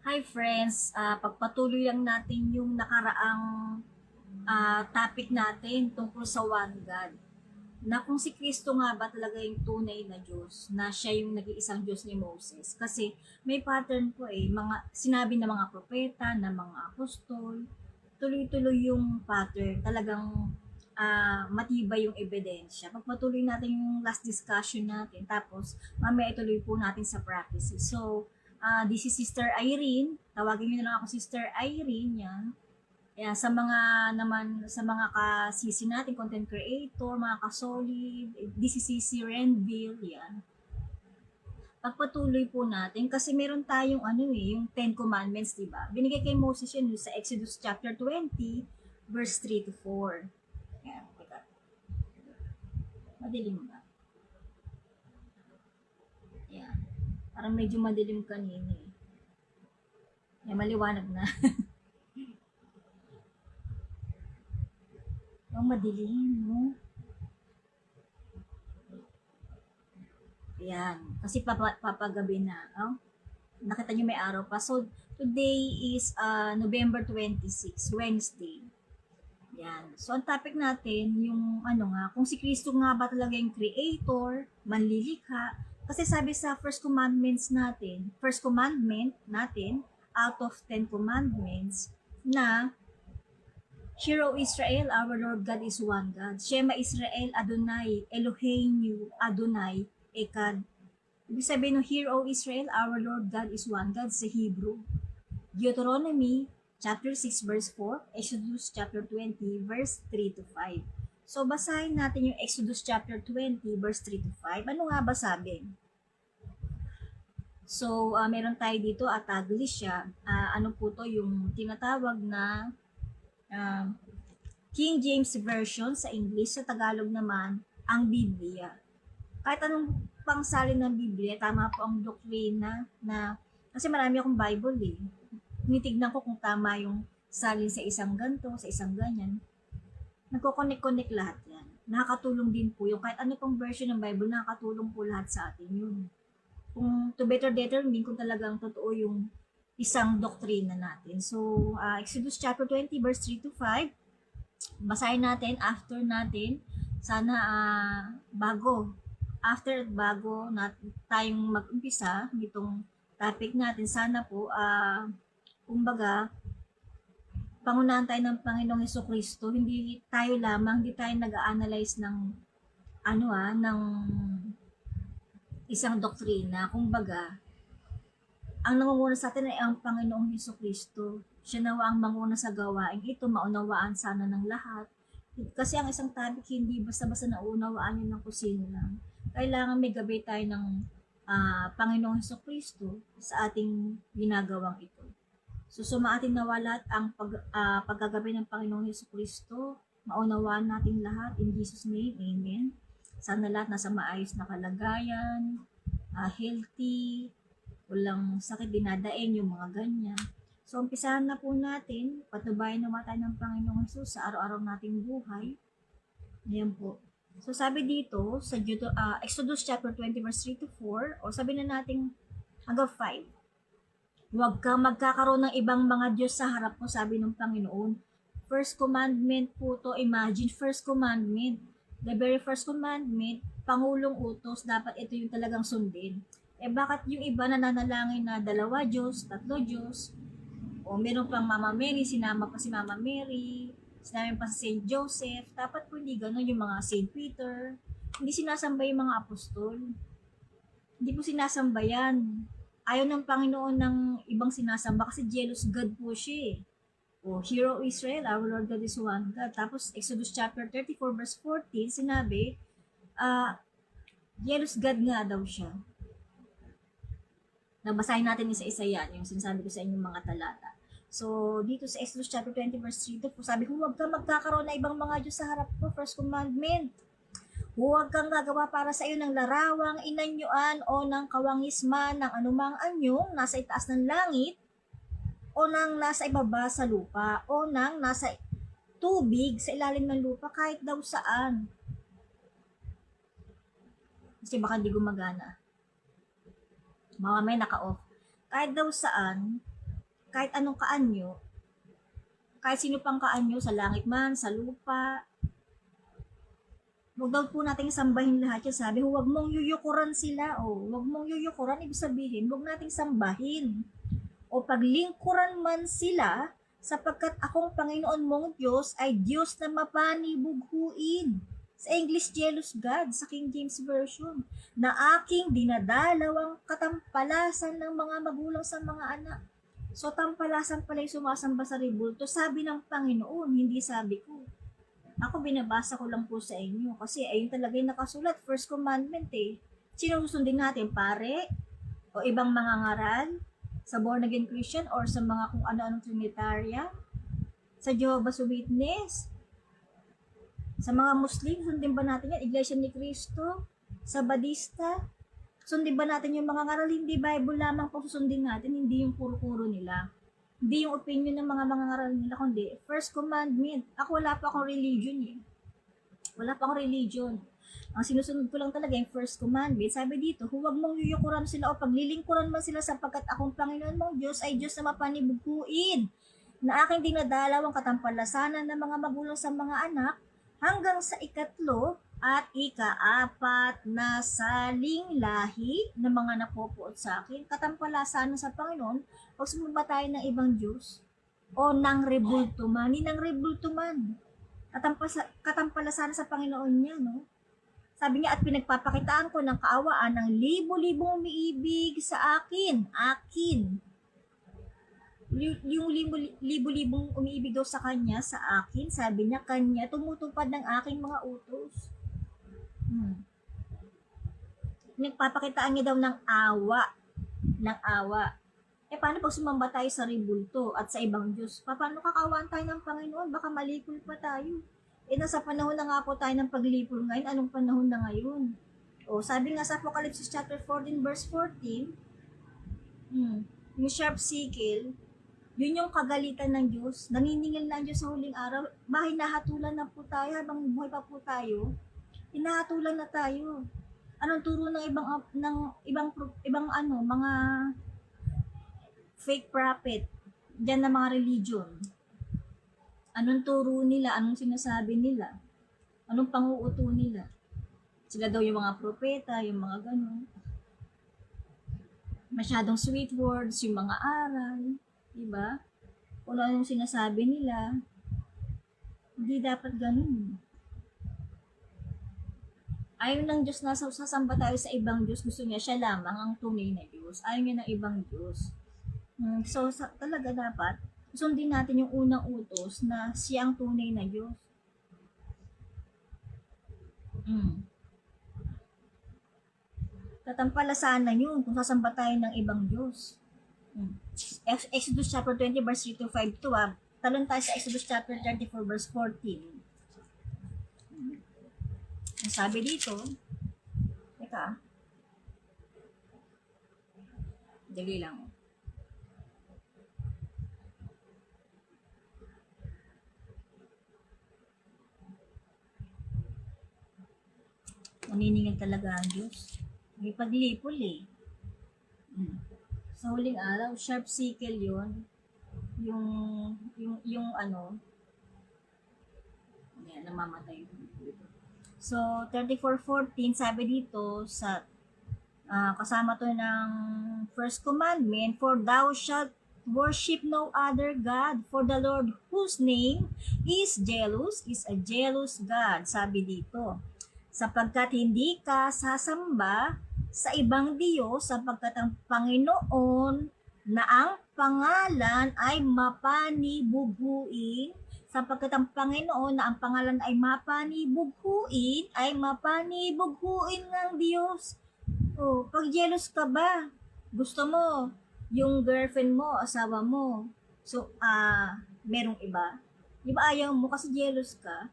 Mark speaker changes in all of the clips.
Speaker 1: Hi friends, pagpatuloy lang natin yung nakaraang topic natin tungkol sa One God. Na kung si Kristo nga ba talaga yung tunay na Diyos, na siya yung nag-iisang Diyos ni Moses. Kasi may pattern po mga sinabi ng mga propeta, ng mga apostol, tuloy-tuloy yung pattern, talagang matibay yung ebidensya. Pagpatuloy natin yung last discussion natin, tapos mamaya ituloy po natin sa prophecy. So, this is Sister Irene. Tawagin niyo na lang ako Sister Irene, yan. Yeah, sa mga naman sa mga kasisi natin, content creator, mga kasolid, this is CC Renville, yan. Pagpatuloy po natin kasi meron tayong yung Ten Commandments, di ba? Binigay kay Moses yun sa Exodus chapter 20, verse 3 to 4. Yan, teka. Madilim ba? Yan. Parang medyo madilim kanina eh. Yan, maliwanag na. Yung madilim, no? Yan. Kasi papagabi na. Oh? Nakita nyo may araw pa. So, today is November 26, Wednesday. Yan. So, ang topic natin, yung kung si Kristo nga ba talaga yung creator, manlilikha. Kasi sabi sa first commandment natin, out of 10 commandments, na Hear, O Israel, our Lord God is one God. Shema Israel Adonai, Eloheinu Adonai, Ekad. Ibig sabihin ng Hear, O Israel, our Lord God is one God sa Hebrew. Deuteronomy chapter 6 verse 4, Exodus chapter 20 verse 3 to 5. So basahin natin yung Exodus chapter 20 verse 3 to 5. Ano nga ba sabi? So meron tayo dito at siya. Ano po to yung tinatawag na uh, King James Version sa English, sa Tagalog naman ang Biblia. Kahit anong pangsalin ng Biblia, tama po ang doktrina na kasi marami akong Bible eh. Tinitignan ko kung tama yung salin sa isang ganto, sa isang ganyan. Nagko-connect lahat yan. Nakakatulong din po yung kahit ano pang version ng Bible, nakakatulong po lahat sa atin yun. Kung to better determine kung talagang totoo yung isang doktrina natin. So, Exodus chapter 20 verse 3 to 5, basahin natin, after natin, sana bago na tayong mag-umpisa nitong topic natin, sana po, kumbaga, pangunahan tayo ng Panginoong Hesukristo, hindi tayo lamang, hindi tayo nag-analyze ng, ng isang doktrina. Kumbaga, ang nangunguna sa atin ay ang Panginoong Hesukristo. Siya nawa ang manguna sa gawain ito, maunawaan sana ng lahat. Kasi ang isang topic, hindi basta-basta naunawaan yun ng kusino lang. Kailangan may gabay tayo ng Panginoong Hesukristo sa ating ginagawang ito. So sumaatin nawa lahat ang paggagabay ng Panginoong Hesukristo. Maunawaan natin lahat. In Jesus' name, Amen. Sana lahat nasa maayos na kalagayan, healthy, walang sakit dinadain, yung mga ganyan. So, umpisahan na po natin, patubayan naman tayo ng Panginoong Jesus sa araw-araw nating buhay. Ayan po. So, sabi dito, sa Exodus chapter 20 verse 3 to 4, o sabi na natin hanggang 5, huwag kang magkakaroon ng ibang mga Diyos sa harap mo, sabi ng Panginoon. First commandment po to, imagine, first commandment. The very first commandment, Pangulong utos, dapat ito yung talagang sundin. Bakit yung iba nananalangin na dalawa Diyos, tatlo Diyos, o meron pang Mama Mary, sinama pa si Mama Mary, sinama pa si Saint Joseph, dapat po hindi ganun yung mga Saint Peter, hindi sinasamba yung mga apostol, hindi po sinasamba yan. Ayaw ng Panginoon ng ibang sinasamba kasi jealous God po siya eh. O, Hero Israel, our Lord God is one God. Tapos, Exodus chapter 34 verse 14, sinabi, jealous God nga daw siya. Nabasahin natin isa-isa yan, yung sinasabi ko sa inyong mga talata. So, dito sa Exodus chapter 20 verse 3, sabi ko, huwag kang magkakaroon na ibang mga Diyos sa harap ko, first commandment. Huwag kang gagawa para sa iyo ng larawang, inanyuan o ng kawangisman ng anumang anyong nasa itaas ng langit o ng nasa ibaba sa lupa o ng nasa tubig sa ilalim ng lupa, kahit daw saan. Kasi baka hindi gumagana. Mamaya naka-off. Kahit daw saan, kahit anong kaanyo, kahit sino pang kaanyo, sa langit man, sa lupa, huwag daw po nating sambahin lahat yan. Sabi, huwag mong yuyukuran sila. O, huwag mong yuyukuran, ibig sabihin, huwag nating sambahin. O paglingkuran man sila, sapagkat akong Panginoon mong Diyos ay Diyos na mapanibughuin. Sa English, jealous God, sa King James Version, na aking dinadalawang katampalasan ng mga magulang sa mga anak. So, tampalasan pala yung sumasamba sa rebulto. Sabi ng Panginoon, hindi sabi ko. Ako, binabasa ko lang po sa inyo. Kasi ayun talaga yung nakasulat. First commandment eh. Sino susundin natin? Pare? O ibang mga ngaral? Sa born again Christian? Or sa mga kung ano-anong Trinitarian? Sa Jehovah's Witness? Sa mga Muslim, sundin ba natin yan? Iglesia ni Cristo? Sa Badista? Sundin ba natin yung mga ngaral? Hindi Bible lamang po susundin natin, hindi yung puro-puro nila. Hindi yung opinion ng mga ngaral nila, kundi first commandment. Ako wala pa akong religion eh. Wala pa akong religion. Ang sinusunod ko lang talaga yung first commandment. Sabi dito, huwag mong yuyukuran sila o paglilingkuran man sila sapagkat akong Panginoon mong Diyos ay Diyos na mapanibughuin, na aking dinadalawang katampalasanan ng mga magulang sa mga anak hanggang sa ikatlo at ikaapat na saling lahi ng mga napopuot sa akin. Katampalasanan sa Panginoon, huwag sumamba tayo ng ibang Diyos o ng rebulto man. Ni ng rebulto man. Katampalasanan sa Panginoon niya, no? Sabi niya, at pinagpapakitaan ko ng kaawaan ng libo-libong umiibig sa akin. Akin. Yung libo-libong umiibig daw sa kanya, sa akin, sabi niya, kanya tumutupad ng aking mga utos. Nagpapakitaan niya daw ng awa. Ng awa. Paano pag sumamba tayo sa rebulto at sa ibang Diyos? Paano kakawaan tayo ng Panginoon? Baka malipol pa tayo. Nasa panahon na nga po tayo ng paglipol ngayon. Anong panahon na ngayon? Sabi nga sa Apocalypse chapter 14 verse 14, yung sharp sickle, yun yung kagalitan ng Diyos. Naniningil na ang Diyos sa huling araw. Bahay nahatulan na po tayo habang buhay pa po tayo. Hinahatulan na tayo. Anong turo ng ibang mga fake prophet diyan na mga religion? Anong turo nila? Anong sinasabi nila? Anong panguuto nila? Sila daw yung mga propeta, yung mga ganun. Masyadong sweet words, yung mga aral, diba? Kung ano yung sinasabi nila, hindi dapat ganun. Ayaw ng Diyos na sasamba tayo sa ibang Diyos. Gusto niya siya lamang ang tunay na Diyos. Ayaw niya ng ibang Diyos. So, talaga dapat, sundin natin yung unang utos na siya ang tunay na Diyos. Tatampalasanan yun kung sasamba tayo ng ibang Diyos. Exodus chapter 20 verse 3 to 5 to talon tayo sa Exodus chapter 34 verse 14. Ang sabi dito, teka, dali lang. Naniningil talaga ang Diyos. May paglipol eh. Sa huling araw, sharp sickle yun. Yung ano, yan, namamatay. So, 34:14, sabi dito, sa kasama to ng first commandment, for thou shalt worship no other God, for the Lord whose name is jealous, is a jealous God. Sabi dito, sapagkat hindi ka sasamba sa ibang Diyos, sapagkat ang Panginoon na ang pangalan ay mapanibughuin, sapagkat ang Panginoon na ang pangalan ay mapanibughuin ng Diyos. Pag jealous ka ba? Gusto mo, yung girlfriend mo, asawa mo, so, merong iba? Di ba ayaw mo kasi jealous ka?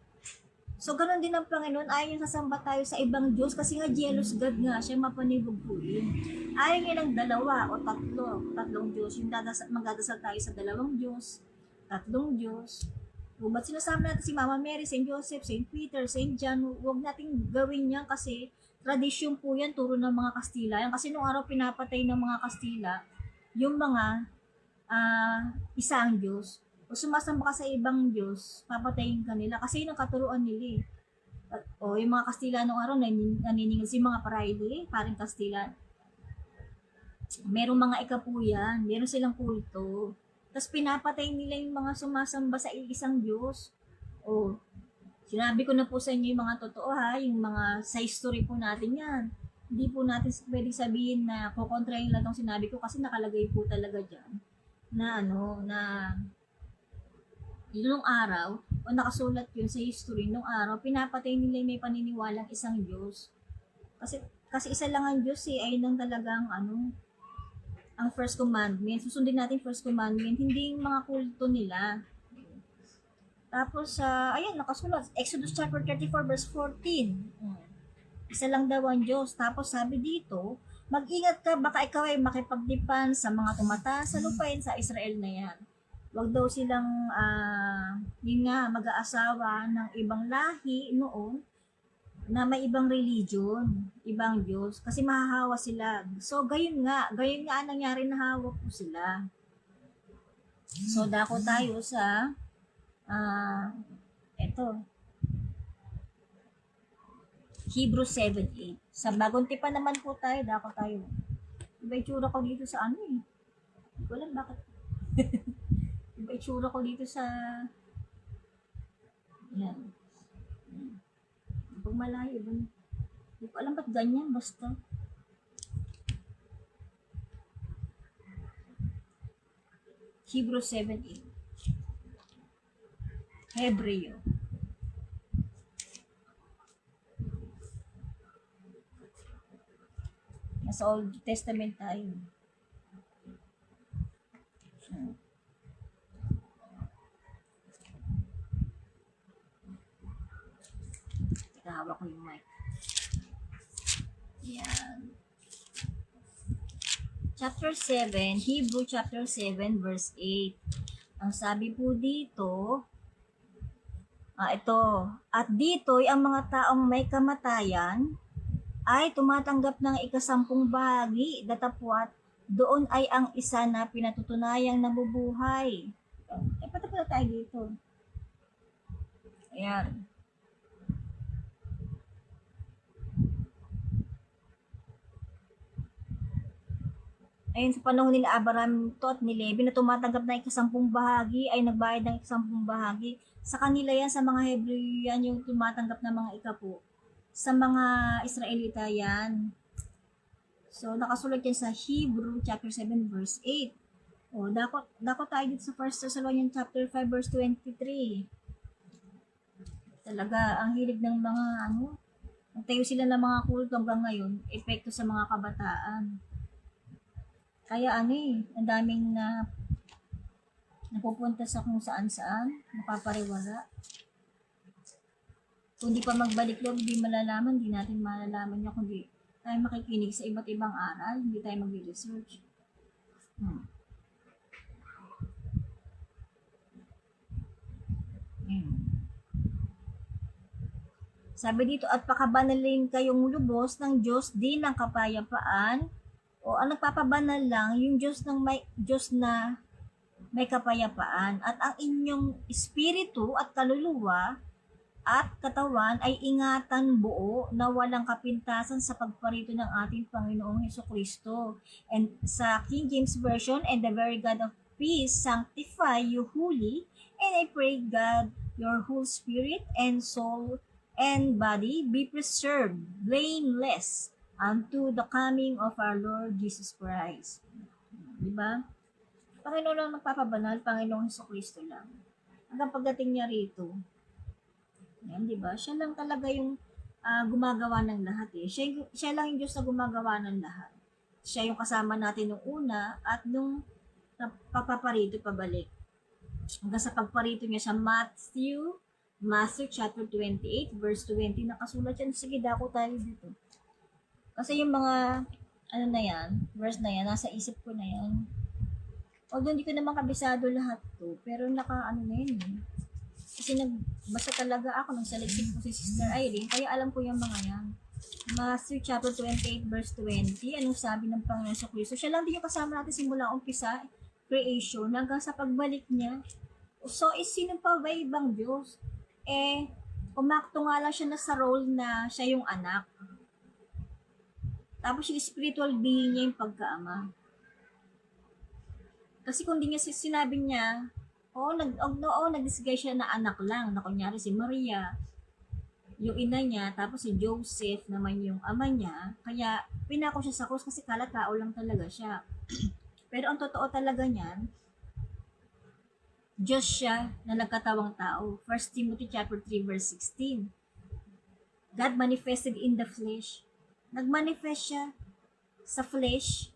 Speaker 1: So, ganun din ang Panginoon, ayaw niya sasamba tayo sa ibang Diyos kasi nga jealous God nga, siya mapanibughuin. Ayaw niya ng dalawa o tatlong Diyos, yung magdadasal tayo sa dalawang Diyos, tatlong Diyos. Ba't sinasama natin si Mama Mary, St. Joseph, St. Peter, St. John? Huwag nating gawin yan kasi tradisyon po yan, turo ng mga Kastila. Yan kasi nung araw pinapatay ng mga Kastila, yung mga isa ang Diyos. O sumasamba ka sa ibang Diyos, papatayin ka nila. Kasi yun ang katuruan nila eh. O yung mga Kastila nung araw, naniningil si mga Paraide, parang Kastila. Merong mga ikapuyan, meron silang kulto. Tapos pinapatay nila yung mga sumasamba sa isang Diyos. O, sinabi ko na po sa inyo yung mga totoo ha, yung mga sa history po natin yan. Hindi po natin pwedeng sabihin na kukontrahin lang itong sinabi ko kasi nakalagay po talaga dyan na yun nung araw, o nakasulat yun sa history nung araw, pinapatay nila yung may paniniwalang isang Diyos. Kasi isa lang ang Diyos eh, ayun lang talagang ang first commandment. Susundin natin first commandment, hindi yung mga kulto nila. Tapos, ayan, nakasulat. Exodus chapter 34 verse 14. Isa lang daw ang Diyos. Tapos sabi dito, mag-ingat ka, baka ikaw ay makipagdipan sa mga tumataas sa lupain sa Israel na yan. Huwag daw silang, yun nga, mag-aasawa ng ibang lahi noon na may ibang religion, ibang Diyos, kasi mahahawa sila. So, gayon nga ang nangyari, nahawa po sila. So, dako tayo sa, eto, Hebrews 7:8. Sa bagong tipan naman po tayo, dako tayo. Iba itsura ko dito sa Hindi ko alam bakit. Iba itsura ko dito sa, yan. Pag malayo, hindi ko alam ba't ganyan, basta. Hebrews 7:8. Hebreo. Nasa Old Testament tayo. Hawak ko yung mic. Yan. Chapter 7, Hebrew chapter 7 verse 8. Ang sabi po dito, ito, at dito'y ang mga taong may kamatayan ay tumatanggap ng ikasampung bahagi, datapwat doon ay ang isa na pinatutunayang nabubuhay. Patapos tayo dito. Ayan. Ayun, sa panahon nila Abraham to at ni Levi na tumatanggap ng ikasampung bahagi ay nagbayad ng ikasampung bahagi. Sa kanila yan, sa mga Hebreo yan, yung tumatanggap ng mga ikapo. Sa mga Israelita yan. So, nakasulat yan sa Hebrew chapter 7 verse 8. O, dako tayo dito sa 1 Thessalonians chapter 5 verse 23. Talaga, ang hilig ng mga nagtayo sila ng mga kulto hanggang ngayon, epekto sa mga kabataan. Kaya ang daming napupunta sa kung saan-saan, napapariwara. Kung di pa magbalik loob, di malalaman, di natin malalaman niya kung di tayo makikinig sa iba't ibang aral, hindi tayo mag-research. Sabi dito, at pakabanalin kayong lubos ng Diyos din ng kapayapaan, o ang nagpapabanal lang, yung Diyos na may kapayapaan, at ang inyong espiritu at kaluluwa at katawan ay ingatan buo na walang kapintasan sa pagparito ng ating Panginoong Hesukristo. And sa King James Version, and the very God of peace sanctify you wholly, and I pray God your whole spirit and soul and body be preserved blameless unto the coming of our Lord Jesus Christ. Diba? Panginoon lang nagpapabanal, Panginoong Hesukristo lang. Hanggang pagdating niya rito. Yan, diba? Siya lang talaga yung gumagawa ng lahat eh. Siya lang yung Diyos na gumagawa ng lahat. Siya yung kasama natin nung una at nung papaparito pabalik. Hanggang sa pagparito niya sa Matthew chapter 28 verse 20, nakasulat yan. Sige, dako tayo dito. Kasi yung mga, verse na yan, nasa isip ko na yan. Although hindi ko naman kabisado lahat to, pero na yun eh. Kasi nagbasa talaga ako nung saliksik ko si Sister Irene, kaya alam ko yung mga yan. Matthew chapter 28 verse 20, anong sabi ng Panginoon sa Kristo? Siya lang din yung kasama natin simula umpisa. creation hanggang sa pagbalik niya. So, sino pa ba ibang Diyos? Umakto nga lang siya na sa role na siya yung anak. Tapos yung spiritual being niya yung pagkaama. Kasi kung di niya sinabi niya, nag-disguise siya na anak lang, na kunyari si Maria, yung ina niya, tapos si Joseph naman yung ama niya, kaya pinako siya sa krus kasi tao lang talaga siya. Pero ang totoo talaga niyan, Diyos siya na nagkatawang tao. 1 Timothy chapter 3 verse 16. God manifested in the flesh. Nagmanifest siya sa flesh,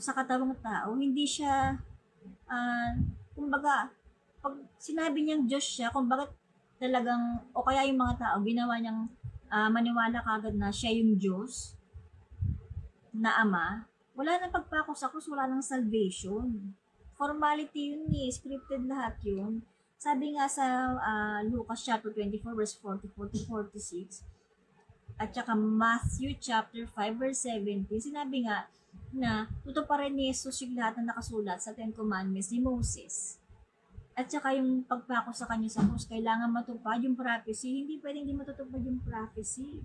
Speaker 1: sa katawang tao. Hindi siya, kumbaga, pag sinabi niyang Diyos siya, kumbaga talagang, o kaya yung mga tao, ginawa niyang maniwala kagad na siya yung Diyos na Ama, wala nang pagpako sa krus, wala nang salvation. Formality yun scripted lahat yun. Sabi nga sa Lucas chapter 24 verse 40-46, at saka Matthew chapter 5 verse 17, sinabi nga na tutuparin ni Jesus yung lahat na nakasulat sa Ten Commandments ni Moses. At saka yung pagpako sa kanya sa krus, kailangan matupad yung prophecy. Hindi pwedeng hindi matutupad yung prophecy.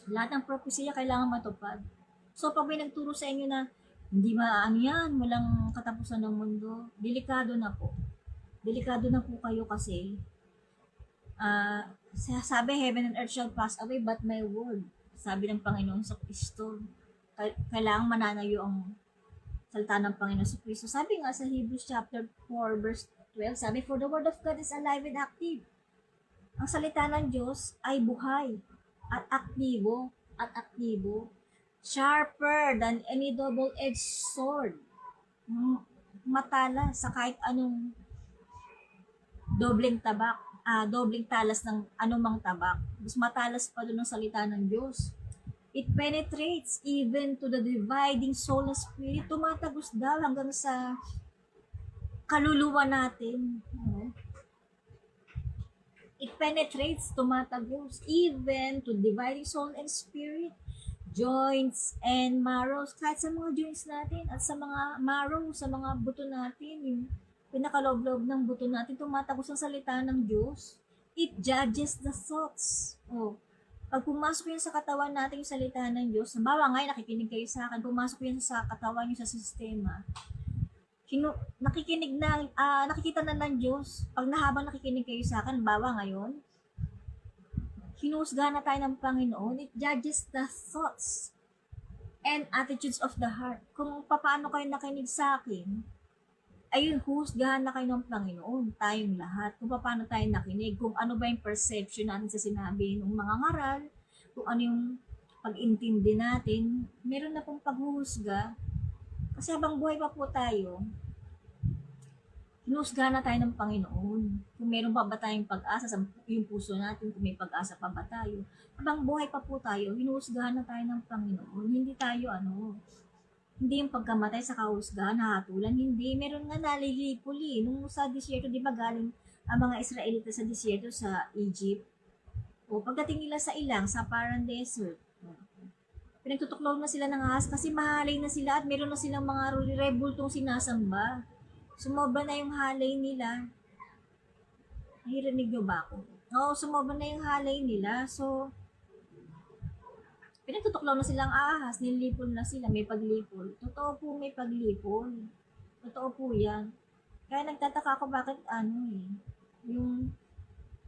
Speaker 1: Lahat ng prophecy kailangan matupad. So, pag may nagturo sa inyo na hindi yan, walang katapusan ng mundo, delikado na po. Delikado na po kayo kasi sabi, heaven and earth shall pass away, but my word, sabi ng Panginoon sa Kristo, kailangang mananayo ang salita ng Panginoon sa Kristo. Sabi nga sa Hebrews chapter 4 verse 12, sabi, for the word of God is alive and active. Ang salita ng Diyos ay buhay at aktibo, sharper than any double-edged sword. Matala sa kahit anong dobleng talas ng anumang tabak. Mas matalas pa doon ang salita ng Diyos. It penetrates even to the dividing soul and spirit. Tumatagos daw hanggang sa kaluluwa natin. It penetrates, tumatagos, even to dividing soul and spirit, joints and marrows, kahit sa mga joints natin at sa mga marrow, sa mga buto natin, yung pinakaloob-loob ng buto natin, tumatagos ang salita ng Diyos. It judges the thoughts. Pag pumasok yan sa katawan natin yung salita ng Diyos, nabawa nga nakikinig kayo sa akin, pumasok yan sa katawan nyo sa sistema, nakikita na ng Diyos. Pag habang nakikinig kayo sa akin, bawa ngayon, hinusgahan na tayo ng Panginoon. It judges the thoughts and attitudes of the heart. Kung paano kayo nakinig sa akin, ayun, husgahan na kayo ng Panginoon, tayong lahat. Kung paano tayo nakinig, kung ano ba yung perception natin sa sinabi ng mga ngaral, kung ano yung pag-intindi natin, meron na pong paghuhusga. Kasi habang buhay pa po tayo, hinusgahan na tayo ng Panginoon. Kung meron pa ba tayong pag-asa sa yung puso natin, kung may pag-asa pa ba tayo. Habang buhay pa po tayo, hinusgahan na tayo ng Panginoon. Hindi tayo hindi yung pagkamatay sa kahusgahan, hahatulan. Hindi. Meron nga nalilipuli. Nung sa disyerto, di ba galing ang mga Israelita sa disyerto sa Egypt? Pagdating nila sa ilang, sa Paran Desert, pinagtutuklaw na sila ng ahas kasi mahalay na sila at meron na silang mga rebultong sinasamba. Sumobra na yung halay nila. Nahirinig nyo ba ako? Sumobra na yung halay nila. So, pinagtutuklaw na silang ahas, nilipol na sila, may paglipol. Totoo po may paglipol. Totoo po yan. Kaya nagtataka ako bakit yung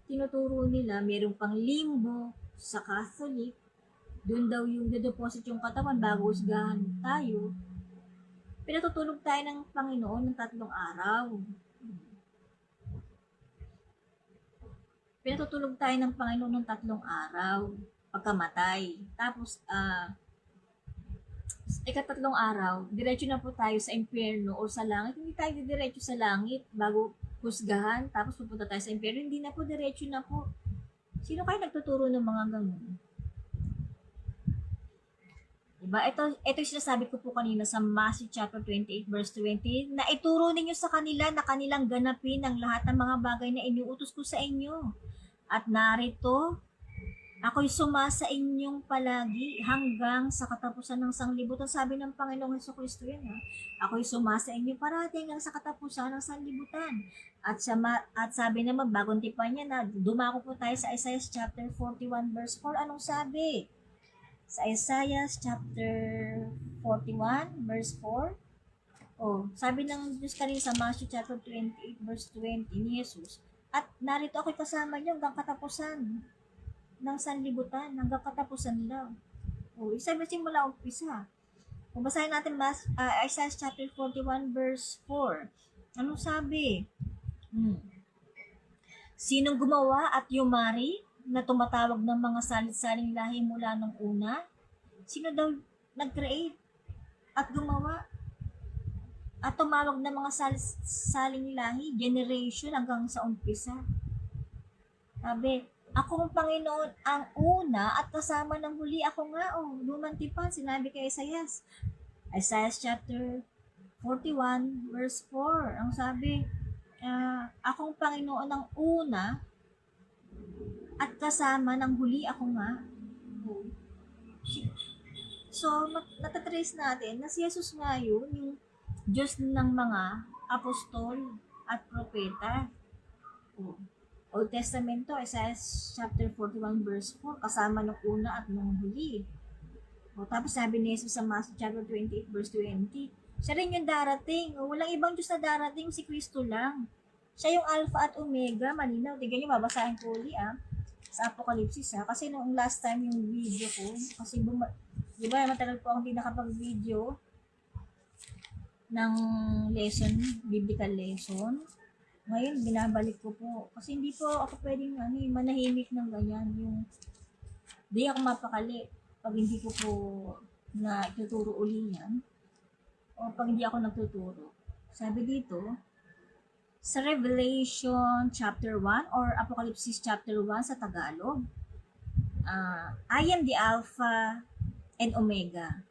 Speaker 1: tinuturo nila, mayroong pang limbo sa Catholic, doon daw yung deposit yung katawan bago husgahan tayo. Pinatutulog tayo ng Panginoon ng 3 araw. Pinatutulog tayo ng Panginoon ng 3 araw pagkamatay. Tapos, ika-3 araw, diretso na po tayo sa impyerno o sa langit. Hindi tayo diretso sa langit bago husgahan, tapos pupunta tayo sa impyerno. Hindi na po, diretso na po. Sino kayo nagtuturo ng mga ganun? Diba? Ito yung sinasabi ko po kanina sa Matthew chapter 28 verse 20, na ituro ninyo sa kanila na kanilang ganapin ang lahat ng mga bagay na iniutos ko sa inyo. At narito, Ako'y sumasa inyong palagi hanggang sa katapusan ng sanglibutan. Sabi ng Panginoong Hesukristo yan, ha? Ako'y sumasa inyo parati hanggang sa katapusan ng sanglibutan. At sabi naman, bagong tipan niya na, dumako po tayo sa Isaiah chapter 41 verse 4. Anong sabi? Sa Isaiah chapter 41 verse 4. Oh, sabi ng Diyos kanina sa Matthew chapter 28 verse 20 ni Jesus, at narito ako'y kasama niyo hanggang katapusan ng sanlibutan, hanggang katapusan daw. Oh, isabi simula umpisa. Kung basahin natin Isaiah chapter 41 verse 4. Anong sabi? Sinong gumawa at yumari na tumatawag ng mga salit-saling lahi mula nung una? Sino daw nag-create at gumawa at tumawag ng mga saling lahi, generation hanggang sa umpisa? Sabi, ako ang Panginoon ang una at kasama ng huli. Ako nga, lumang tipan, sinabi kay Isaiah. Isaiah chapter 41 verse 4. Ang sabi, akong Panginoon ang una at kasama ng huli. Ako nga. So, natatrace natin na si Jesus nga yun, yung Diyos ng mga apostol at propeta. Old Testamento, Isaiah chapter 41 verse 4, kasama ng una at ng huli. Tapos sabi ni Jesus sa Matthew chapter 28 verse 20, siya rin yung darating. Walang ibang Diyos na darating, si Kristo lang. Siya yung Alpha at Omega, malinaw. Tignan nyo, babasahin ko uli sa Apocalypse kasi noong last time yung video ko, kasi di ba matagal po akong hindi nakapag-video ng lesson, biblical lesson. Ngayon, binabalik ko po. Kasi hindi po ako pwedeng manahimik ng ganyan. Yung, di ako mapakali pag hindi ko po na ituturo uli yan. O pag hindi ako nagtuturo. Sabi dito, sa Revelation chapter 1 or Apocalypse chapter 1 sa Tagalog, I am the Alpha and Omega,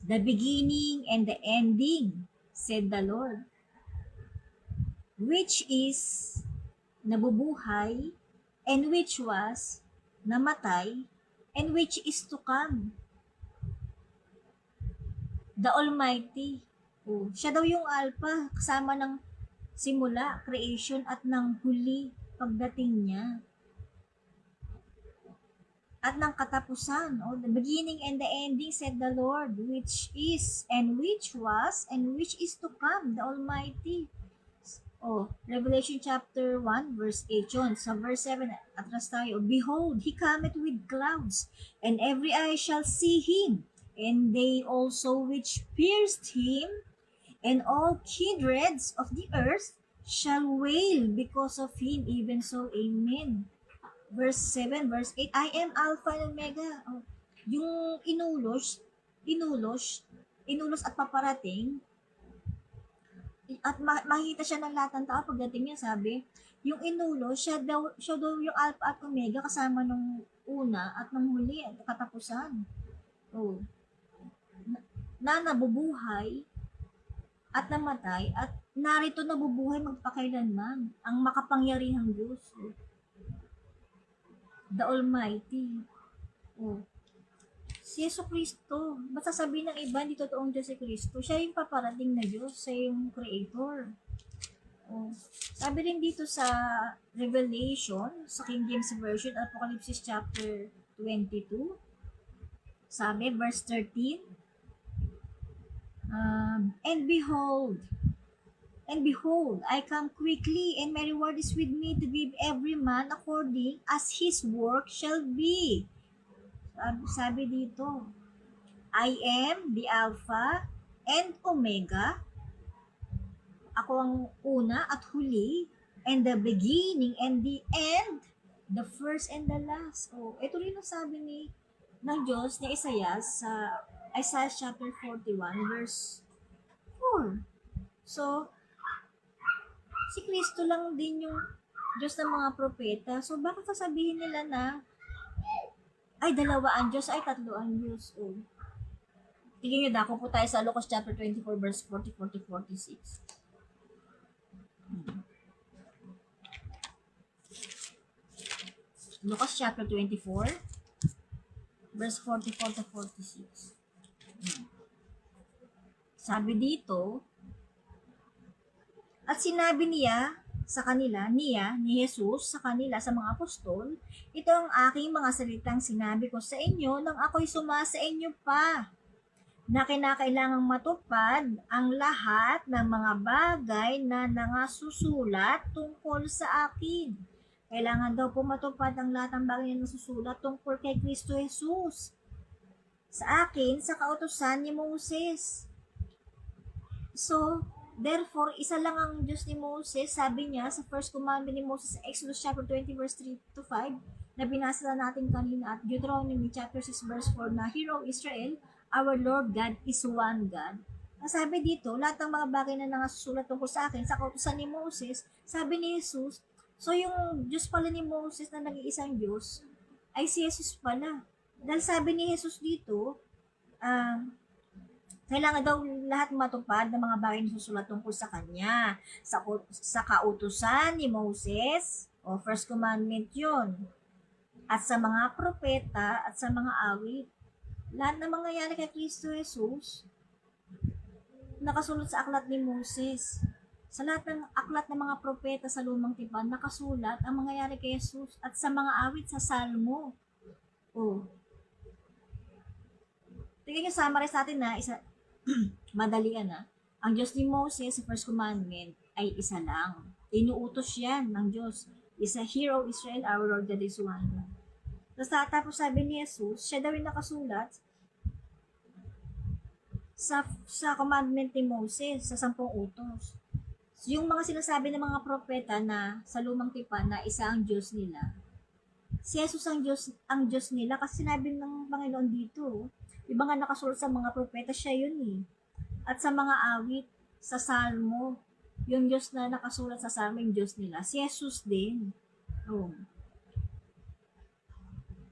Speaker 1: the beginning and the ending, said the Lord, which is nabubuhay, and which was namatay, and which is to come. The Almighty. Siya daw yung Alpha, kasama ng simula, creation, at ng huli, pagdating niya. At ng katapusan, the beginning and the ending, said the Lord, which is, and which was, and which is to come, the Almighty. Revelation chapter 1, verse 8 yun. Sa verse 7, atras tayo, behold, he cometh with clouds, and every eye shall see him, and they also which pierced him, and all kindreds of the earth shall wail because of him, even so, amen. Verse 7, verse 8, I am Alpha and Omega. Yung inulos at paparating, at makita siya ng lahat ng tao pagdating niya, sabi, yung inulos, siya daw yung Alpha at Omega, kasama nung una at nung huli, at katapusan. Na nabubuhay at namatay, at narito nabubuhay magpakailanman, ang makapangyarihang Diyos. The Almighty. Si Jesucristo. Basta sabihin ng iba, hindi totoong Diyos si Kristo. Siya yung paparating na Diyos. Siya yung Creator. Sabi rin dito sa Revelation, sa King James Version, Apocalypse chapter 22, sabi, verse 13, And behold, I come quickly, and my reward is with me to give every man according as his work shall be. Sabi dito, I am the Alpha and Omega. Ako ang una at huli, and the beginning and the end, the first and the last. Ito rin ang sabi ng Diyos ni Isaiah sa Isaiah chapter 41 verse 4. So, si Kristo lang din yung Diyos ng mga propeta. So, bakit sasabihin nila na ay dalawa ang Diyos, ay tatlo ang Diyos? Tingnan nyo, dako po tayo sa Lucas chapter 24 verse 40, 46. Lucas chapter 24, verse 44 to 46. Sabi dito, at sinabi ni Jesus sa kanila, sa mga apostol, ito ang aking mga salitang sinabi ko sa inyo nang ako'y sumasa inyo pa, na kinakailangang matupad ang lahat ng mga bagay na nangasusulat tungkol sa akin. Kailangan daw po matupad ang lahat ng bagay na nasusulat tungkol kay Kristo Jesus. Sa akin, sa kautusan ni Moses. So, therefore, isa lang ang Diyos ni Moses. Sabi niya sa first commandment ni Moses sa Exodus chapter 20 verse 3 to 5 na binasa na natin kanina, at Deuteronomy chapter 6 verse 4 na, Hear, O Israel, our Lord God is one God. Ang sabi dito, lahat ng mga bagay na nangasusulat tungkol sa akin, sa kautusan ni Moses, sabi ni Jesus, so yung Diyos pala ni Moses na nag-iisang Diyos, ay si Jesus pala. Dahil sabi ni Jesus dito, kailangan daw lahat matupad ng mga bagay na susulat tungkol sa Kanya. Sa kautusan ni Moses, o first commandment yun, at sa mga propeta, at sa mga awit. Lahat ng mangyayari kay Kristo Jesus, nakasulat sa aklat ni Moses. Sa lahat ng aklat ng mga propeta sa Lumang Tipan, nakasulat ang mangyayari kay Jesus, at sa mga awit sa Salmo. Tingnan nyo, summarize natin na isa, madalian na. Ang Diyos ni Moses sa first commandment ay isa lang. Inuutos yan ng Diyos. Isa, Hear, O Israel, our Lord God is one. Tapos sabi ni Jesus, siya daw yung nakasulat sa commandment ni Moses, sa 10 utos. Yung mga sinasabi ng mga propeta na sa Lumang Tipan na isa ang Diyos nila, si Jesus ang Diyos nila, kasi sinabi ng Panginoon dito, iba nga nakasulat sa mga propeta, siya yun eh. At sa mga awit, sa Salmo, yung Diyos na nakasulat sa Salmo, yung Diyos nila, si Jesus din.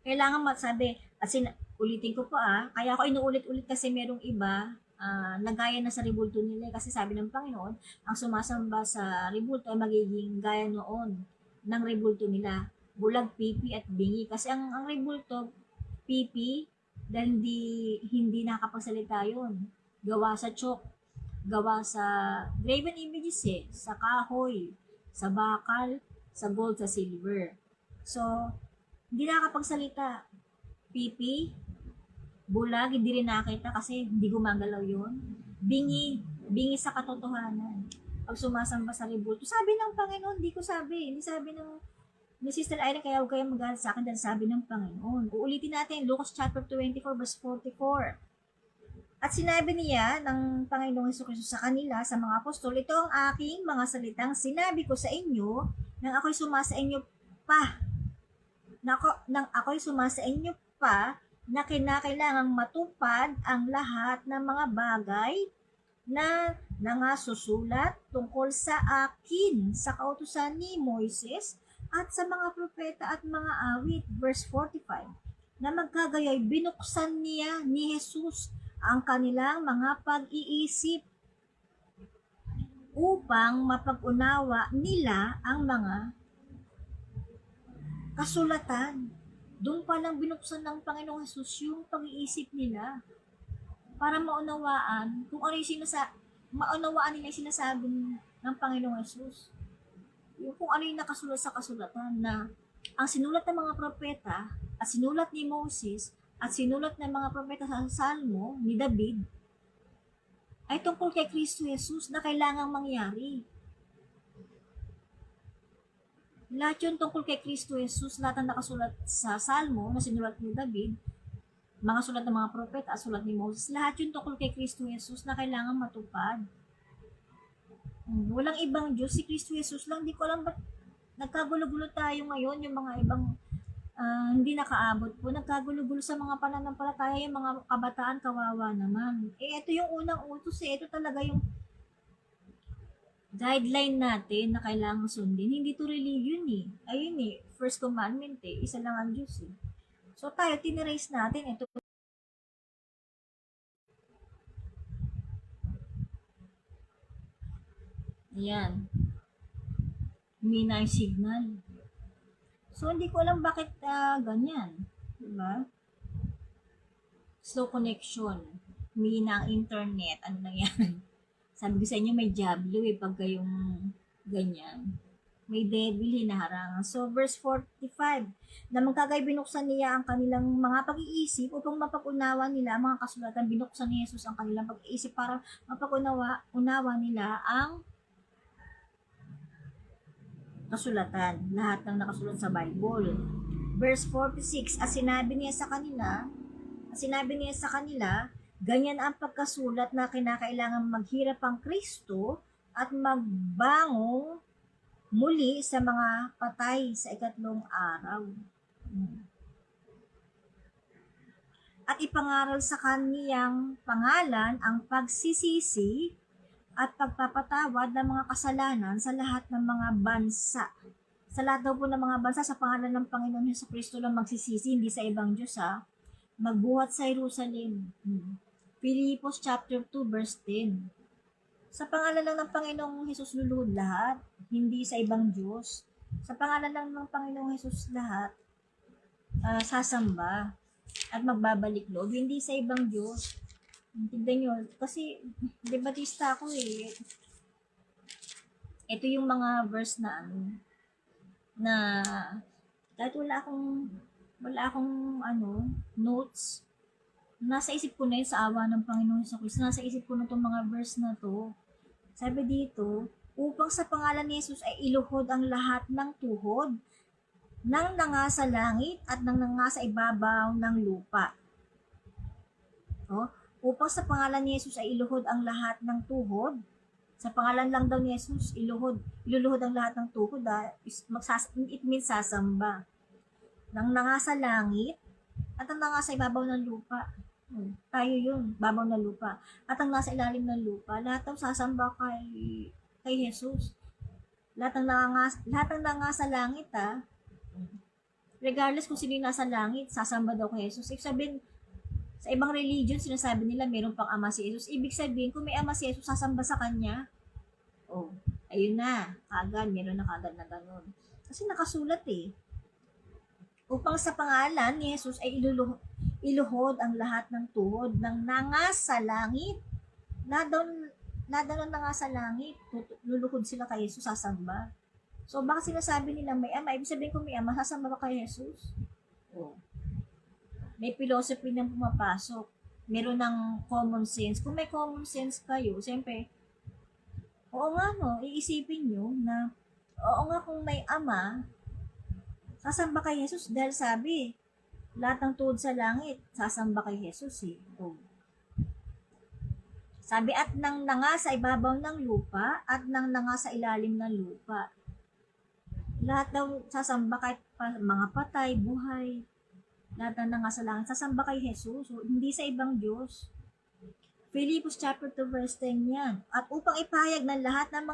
Speaker 1: Kailangan masabi, at ulitin ko pa kaya ako inuulit-ulit kasi merong iba, nagaya na sa rebulto nila, kasi sabi ng Panginoon, ang sumasamba sa rebulto ay magiging gaya noon ng rebulto nila, bulag, pipi at bingi. Kasi ang rebulto, pipi, dahil hindi nakapagsalita yun, gawa sa chalk, gawa sa graven images sa kahoy, sa bakal, sa gold, sa silver. So, hindi nakakapagsalita. Pipi, bulag, hindi rin nakita kasi hindi gumagalaw yun. Bingi sa katotohanan. Pag sumasamba sa rebulto, sabi ng Panginoon, hindi sabi ni Sister Ira, kaya huwag kayong magalit sa akin dahil sabi ng Panginoon. Uulitin natin, Lucas chapter 24 verse 44. At sinabi niya ng Panginoong Hesus sa kanila, sa mga apostol, ito ang aking mga salitang sinabi ko sa inyo nang ako'y sumasa inyo pa. Nang ako'y sumasa inyo pa, na kinakailangang matupad ang lahat ng mga bagay na nangasusulat tungkol sa akin sa kautusan ni Moises at sa mga propeta at mga awit. Verse 45, na magkagayoy binuksan niya ni Jesus ang kanilang mga pag-iisip upang mapag-unawa nila ang mga kasulatan. Doon pa lang binuksan ng Panginoong Jesus yung pag-iisip nila para maunawaan kung ano yung maunawaan nila yung sinasabi ng Panginoong Jesus. Yung kung ano yung nakasulat sa kasulatan, na ang sinulat ng mga propeta at sinulat ni Moses at sinulat ng mga propeta sa Salmo ni David ay tungkol kay Kristo Jesus na kailangang mangyari. Lahat yun tungkol kay Kristo Jesus, lahat ang nakasulat sa Salmo na sinulat ni David, mga sulat ng mga propeta at sulat ni Moses, lahat yun tungkol kay Kristo Jesus na kailangan matupad. Walang ibang Diyos, si Kristo Jesus lang. Di ko alam ba't nagkagulo-gulo tayo ngayon, yung mga ibang hindi nakaabot po, nagkagulo-gulo sa mga pananampalataya, yung mga kabataan, kawawa naman. Ito yung unang utos ito talaga yung guideline natin na kailangan sundin. Hindi to religion Ayun first commandment isa lang ang Diyos So tayo, tinirace natin. Ito yan. Mina yung signal. So, hindi ko alam bakit ganyan. Diba? Slow connection. Humihina ang internet. Ano nangyari? Sabi ko sa inyo, may jablo pag kayong ganyan. May devil hinaharangan. So, verse 45, na magkagay binuksan niya ang kanilang mga pag-iisip upang mapag-unawa nila ang mga kasulatan. Binuksan ni Jesus ang kanilang pag-iisip para mapag-unawa nila ang kasulatan. Lahat ng nakasulat sa Bible. Verse 46, sinabi niya sa kanila, ganyan ang pagkasulat na kinakailangan maghirap ang Kristo at magbango muli sa mga patay sa ikatlong araw. At ipangaral sa kaniyang pangalan ang pagsisisi at pagpapatawad ng mga kasalanan sa lahat ng mga bansa. Sa lahat daw po ng mga bansa, sa pangalan ng Panginoon Jesucristo lang magsisisi, hindi sa ibang Diyos magbuhat sa Jerusalem. Filipos chapter 2 verse 10. Sa pangalan lang ng Panginoong Hesus luluhod lahat, hindi sa ibang Diyos. Sa pangalan lang ng Panginoong Hesus lahat, sasamba at magbabalik loob, hindi sa ibang Diyos. Tignan nyo, kasi debatista ako Ito yung mga verse na kahit wala akong notes, nasa isip ko na yun sa awa ng Panginoon Jesucristo. Nasa isip ko na itong mga verse na to. Sabi dito, upang sa pangalan ni Jesus ay iluhod ang lahat ng tuhod ng nanga sa langit at ng nanga sa ibabaw ng lupa. Upang sa pangalan ni Jesus ay iluhod ang lahat ng tuhod. Sa pangalan lang daw ni Jesus, iluluhod ang lahat ng tuhod. It means sasamba. Nang nanga sa langit at ang nanga sa ibabaw ng lupa. Tayo yun, babaw ng lupa. At ang nasa ilalim ng lupa, lahat daw sasamba kay Jesus. Lahat ng nanga sa langit, regardless kung sino yung nasa langit, sasamba daw kay Jesus. Ibig sabihin, sa ibang religion, sinasabi nila meron pang ama si Jesus. Ibig sabihin, kung may ama si Jesus, sasamba sa kanya. Ayun na, meron na kagad na ganun. Kasi nakasulat upang sa pangalan ni Jesus ay iluhod ang lahat ng tuhod ng nanga sa langit. Nadon nanga sa langit, luluhod sila kay Jesus, sasamba. So, baka sinasabi nila may ama, ibig sabihin kung may ama, sasamba ba kay Jesus? May philosophy nang pumapasok. Meron ng common sense. Kung may common sense kayo, siyempre, iisipin nyo na, kung may ama, sasamba kay Jesus dahil sabi, lahat ng tuhod sa langit, sasamba kay Jesus Sabi, at nang nanga sa ibabaw ng lupa, at nang nanga sa ilalim ng lupa. Lahat daw sasamba kahit mga patay, buhay. Lahat ng nanga sa langit, sasamba kay Jesus. Hindi sa ibang Diyos. Filipos chapter 2 verse 10 yan. At upang ipahayag ng lahat ng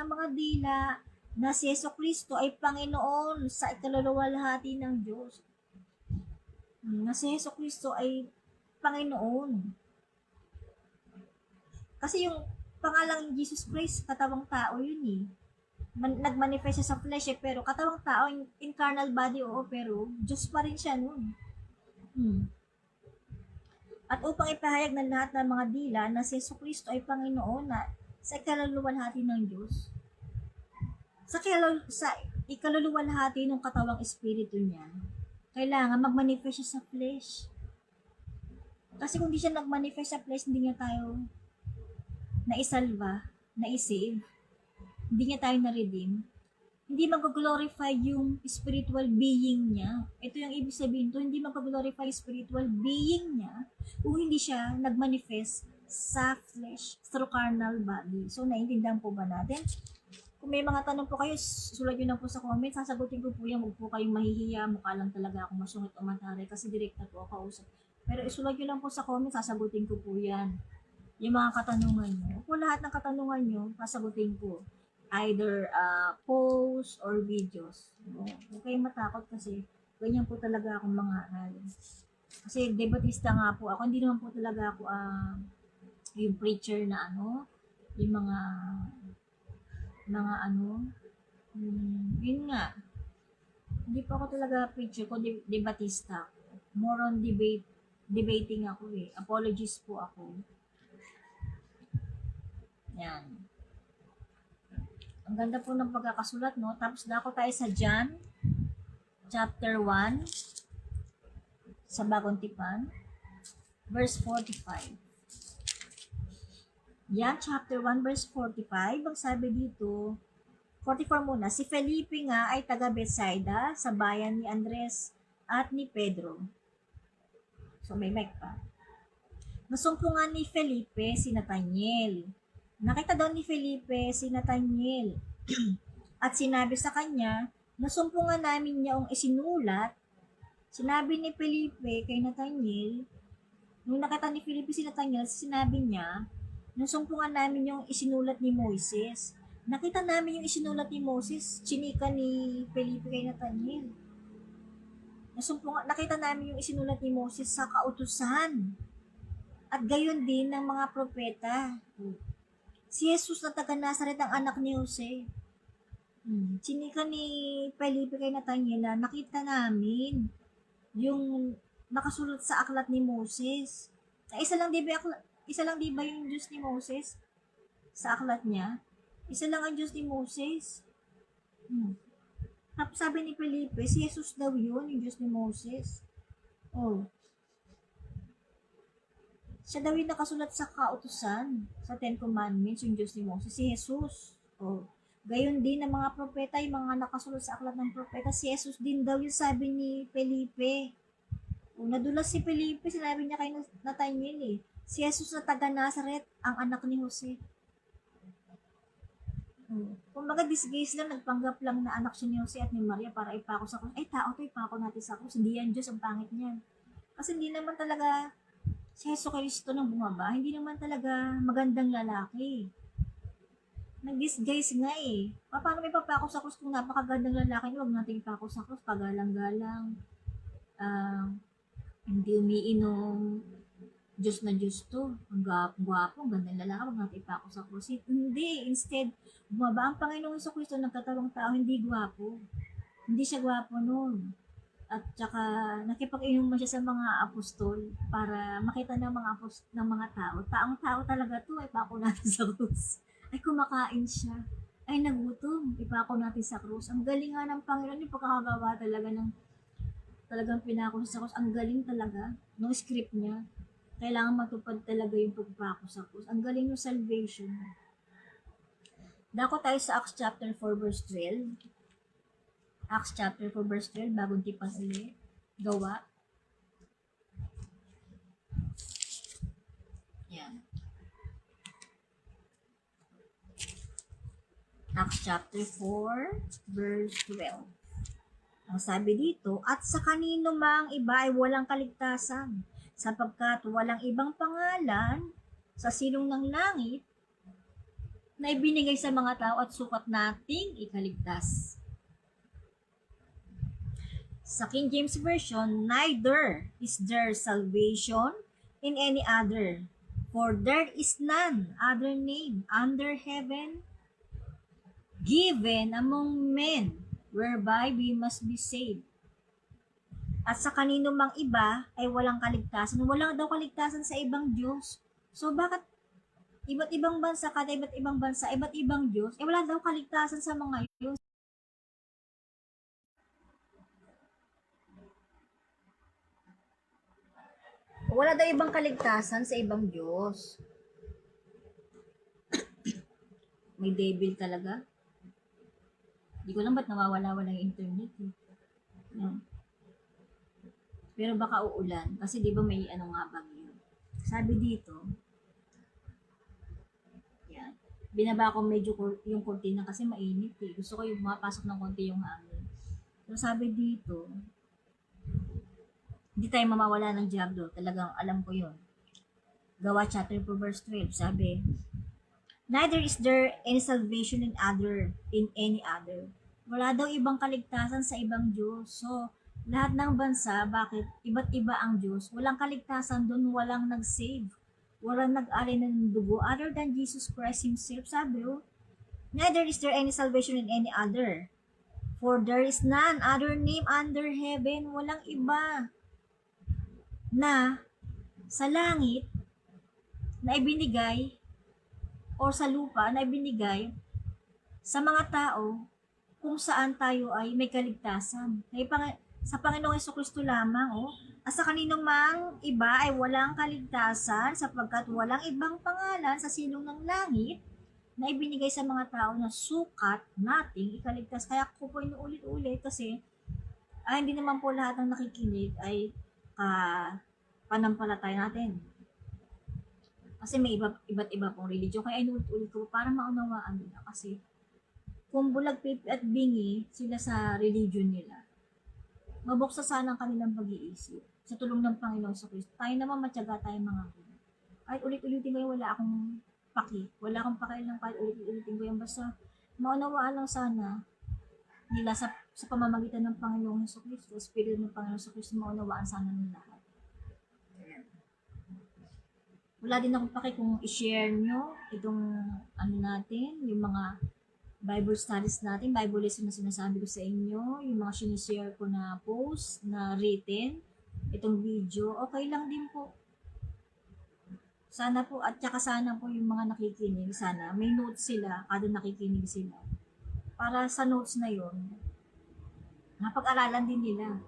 Speaker 1: mga dila, na si Jesucristo ay Panginoon sa ikaluluwalhati ng Diyos. Na si Jesucristo ay Panginoon. Kasi yung pangalang Jesus Christ, katawang tao yun nagmanifest siya sa flesh pero katawang tao, in carnal body, pero Diyos pa rin siya nun. At upang ipahayag ng lahat ng mga dila na si Jesucristo ay Panginoon na sa ikaluluwalhati ng Diyos. Sa ikaluluwalhati ng katawang espiritu niya, kailangan magmanifest siya sa flesh. Kasi kung di siya nagmanifest sa flesh, hindi niya tayo naisalva, naisave, hindi niya tayo na-redeem, hindi mag-glorify yung spiritual being niya. Ito yung ibig sabihin to, hindi mag-glorify spiritual being niya kung hindi siya nag-manifest sa flesh through carnal body. So, naiintindihan po ba natin? Kung may mga tanong po kayo, sulat nyo na po sa comment. Sasagutin ko po yan. Huwag po kayong mahihiya. Mukha lang talaga ako masungit o matari kasi direct na po ako kausap. Pero isulat nyo lang po sa comment. Sasagutin ko po yan. Yung mga katanungan nyo. Kung lahat ng katanungan nyo, sasagutin ko. Either posts or videos. Huwag kayong matakot kasi ganyan po talaga akong mga kasi debatista nga po ako. Hindi naman po talaga ako yung preacher na yung mga mga ano, yun nga, hindi po ako talaga preacher ko, debatista. More on debating ako eh. Apologies po ako. Yan. Ang ganda po ng pagkakasulat, no? Tapos dako tayo sa John, chapter 1, sa Bagong Tipan, verse 45. Yan, chapter 1, verse 45. Ang sabi dito, 44 muna, si Felipe nga ay taga Bethsaida sa bayan ni Andres at ni Pedro. So may mic pa. Nasumpungan ni Felipe si Nathaniel. Nakita daw ni Felipe si Nathaniel at sinabi sa kanya, nasumpungan namin niya ang isinulat. Sinabi ni Felipe kay Nathaniel, nung nakita ni Felipe si Nathaniel, sinabi niya, nasumpungan namin yung isinulat ni Moises. Nakita namin yung isinulat ni Moses, chinika ni Felipe kay Nathaniel. Nakita namin yung isinulat ni Moses sa kautusan. At gayon din ng mga propeta. Si Jesus na taga Nazaret ang anak ni Jose. Chinika ni Felipe kay Nathaniel na nakita namin yung nakasulat sa aklat ni Moses. Isa lang di ba yung Diyos ni Moses sa aklat niya? Isa lang ang Diyos ni Moses. Tapos sabi ni Felipe, si Jesus daw yun, yung Diyos ni Moses. Oh. Siya daw yung nakasulat sa kautusan, sa Ten Commandments, yung Diyos ni Moses, si Jesus. Oh. Gayon din ang mga propeta, yung mga nakasulat sa aklat ng propeta, si Jesus din daw yung sabi ni Felipe. Oh, nadulas si Felipe, sinabi niya kay Nathaniel eh, si Jesus na taga Nazaret, ang anak ni Jose. Kung baga disguise lang, nagpanggap lang na anak siya ni Jose at ni Maria para ipako sa krus. Ay, tao to, ipako natin sa krus. Hindi yan Diyos, ang pangit niyan. Kasi hindi naman talaga si Jesu Cristo nang bumaba, hindi naman talaga magandang lalaki. Nag-disguise nga eh. Paano may papako sa krus kung napakagandang lalaki? Huwag natin ipako sa krus, pagalang-galang. Hindi umiinom. Diyos na Diyos to. Ang gwapo, ang gandang lalaki, huwag natin ipako sa krus. Hindi, instead, bumaba ang Panginoong Jesu Cristo, nagkatawang tao, hindi gwapo. Hindi siya gwapo noon. At saka nakipag-inuman siya sa mga apostol para makita ng mga tao. Taong-tao talaga to, ipako natin sa krus. Ay kumakain siya. Ay nagutom, ipako natin sa krus. Ang galing nga ng Panginoon, yung pagkakagawa talaga ng talagang pinako sa krus. Ang galing talaga ng script niya. Kailangan matupad talaga yung pagpako sa krus. Ang galing ng salvation. Dako tayo sa Acts chapter 4 verse 12. Acts chapter 4 verse 12, Bagong Tipan ulit. Gawa. Yan. Acts chapter 4 verse 12. Ang sabi dito, at sa kanino mang iba ay walang kaligtasan, sapagkat walang ibang pangalan sa silong ng langit na ibinigay sa mga tao at sukat nating ikaligtas. Sa King James Version, neither is there salvation in any other, for there is none other name under heaven given among men whereby we must be saved. At sa kanino mang iba ay walang kaligtasan. Walang daw kaligtasan sa ibang Diyos. So bakit iba't ibang bansa, kada iba't ibang bansa, iba't ibang Diyos, wala daw kaligtasan sa mga Diyos. Wala daw ibang kaligtasan sa ibang Diyos. May devil talaga. Hindi ko lang ba't nawawala-wala yung internet eh. Yan. Pero baka uulan. Kasi di ba may bagyo. Sabi dito, yan. Binaba ko medyo yung kurtina kasi mainit eh. Gusto ko yung mapasok ng konti yung hangin. Pero sabi dito, hindi tayo mamawala ng diablo. Talagang alam ko yun. Gawa chapter 4 verse 12. Sabi, neither is there any salvation in any other. Wala daw ibang kaligtasan sa ibang Diyos. So, lahat ng bansa, bakit iba't iba ang Diyos? Walang kaligtasan doon, walang nag-save. Walang nag-alay ng dugo other than Jesus Christ Himself. Sabi, Neither is there any salvation in any other. For there is none other name under heaven, walang iba na sa langit na ibinigay o sa lupa na ibinigay sa mga tao kung saan tayo ay may kaligtasan. Sa Panginoong Jesucristo lamang, at sa kaninong mang iba ay walang kaligtasan sapagkat walang ibang pangalan sa silong ng langit na ibinigay sa mga tao na sukat nating ikaligtas. Kaya ko po inuulit-ulit kasi hindi naman po lahat ng nakikinig ay panampalataya natin. Kasi may iba't iba pong religion. Kaya inuulit-ulit ko para maunawaan nila. Kasi kung bulag, pipi at bingi sila sa religion nila, mabuksa sana ang kanilang pag-iisip sa tulong ng Panginoon sa Kristo. Tayo naman matyaga tayo mga Pinoy. Kahit ulit-ulitin ko wala akong wala akong pakialam kahit ulit-ulitin ko yan. Basta maunawaan lang sana nila sa pamamagitan ng Panginoong Hesus Kristo, Espiritu ng Panginoon sa Kristo, maunawaan sana ng lahat. Wala din akong paki kung i-share nyo itong natin, yung mga Bible studies natin, Bible lesson na sinasabi ko sa inyo, yung mga sinishare ko na post, na written, itong video, okay lang din po. Sana po, at saka sana po yung mga nakikinig, sana may notes sila, kada nakikinig sila. Para sa notes na yon, napag-aralan din nila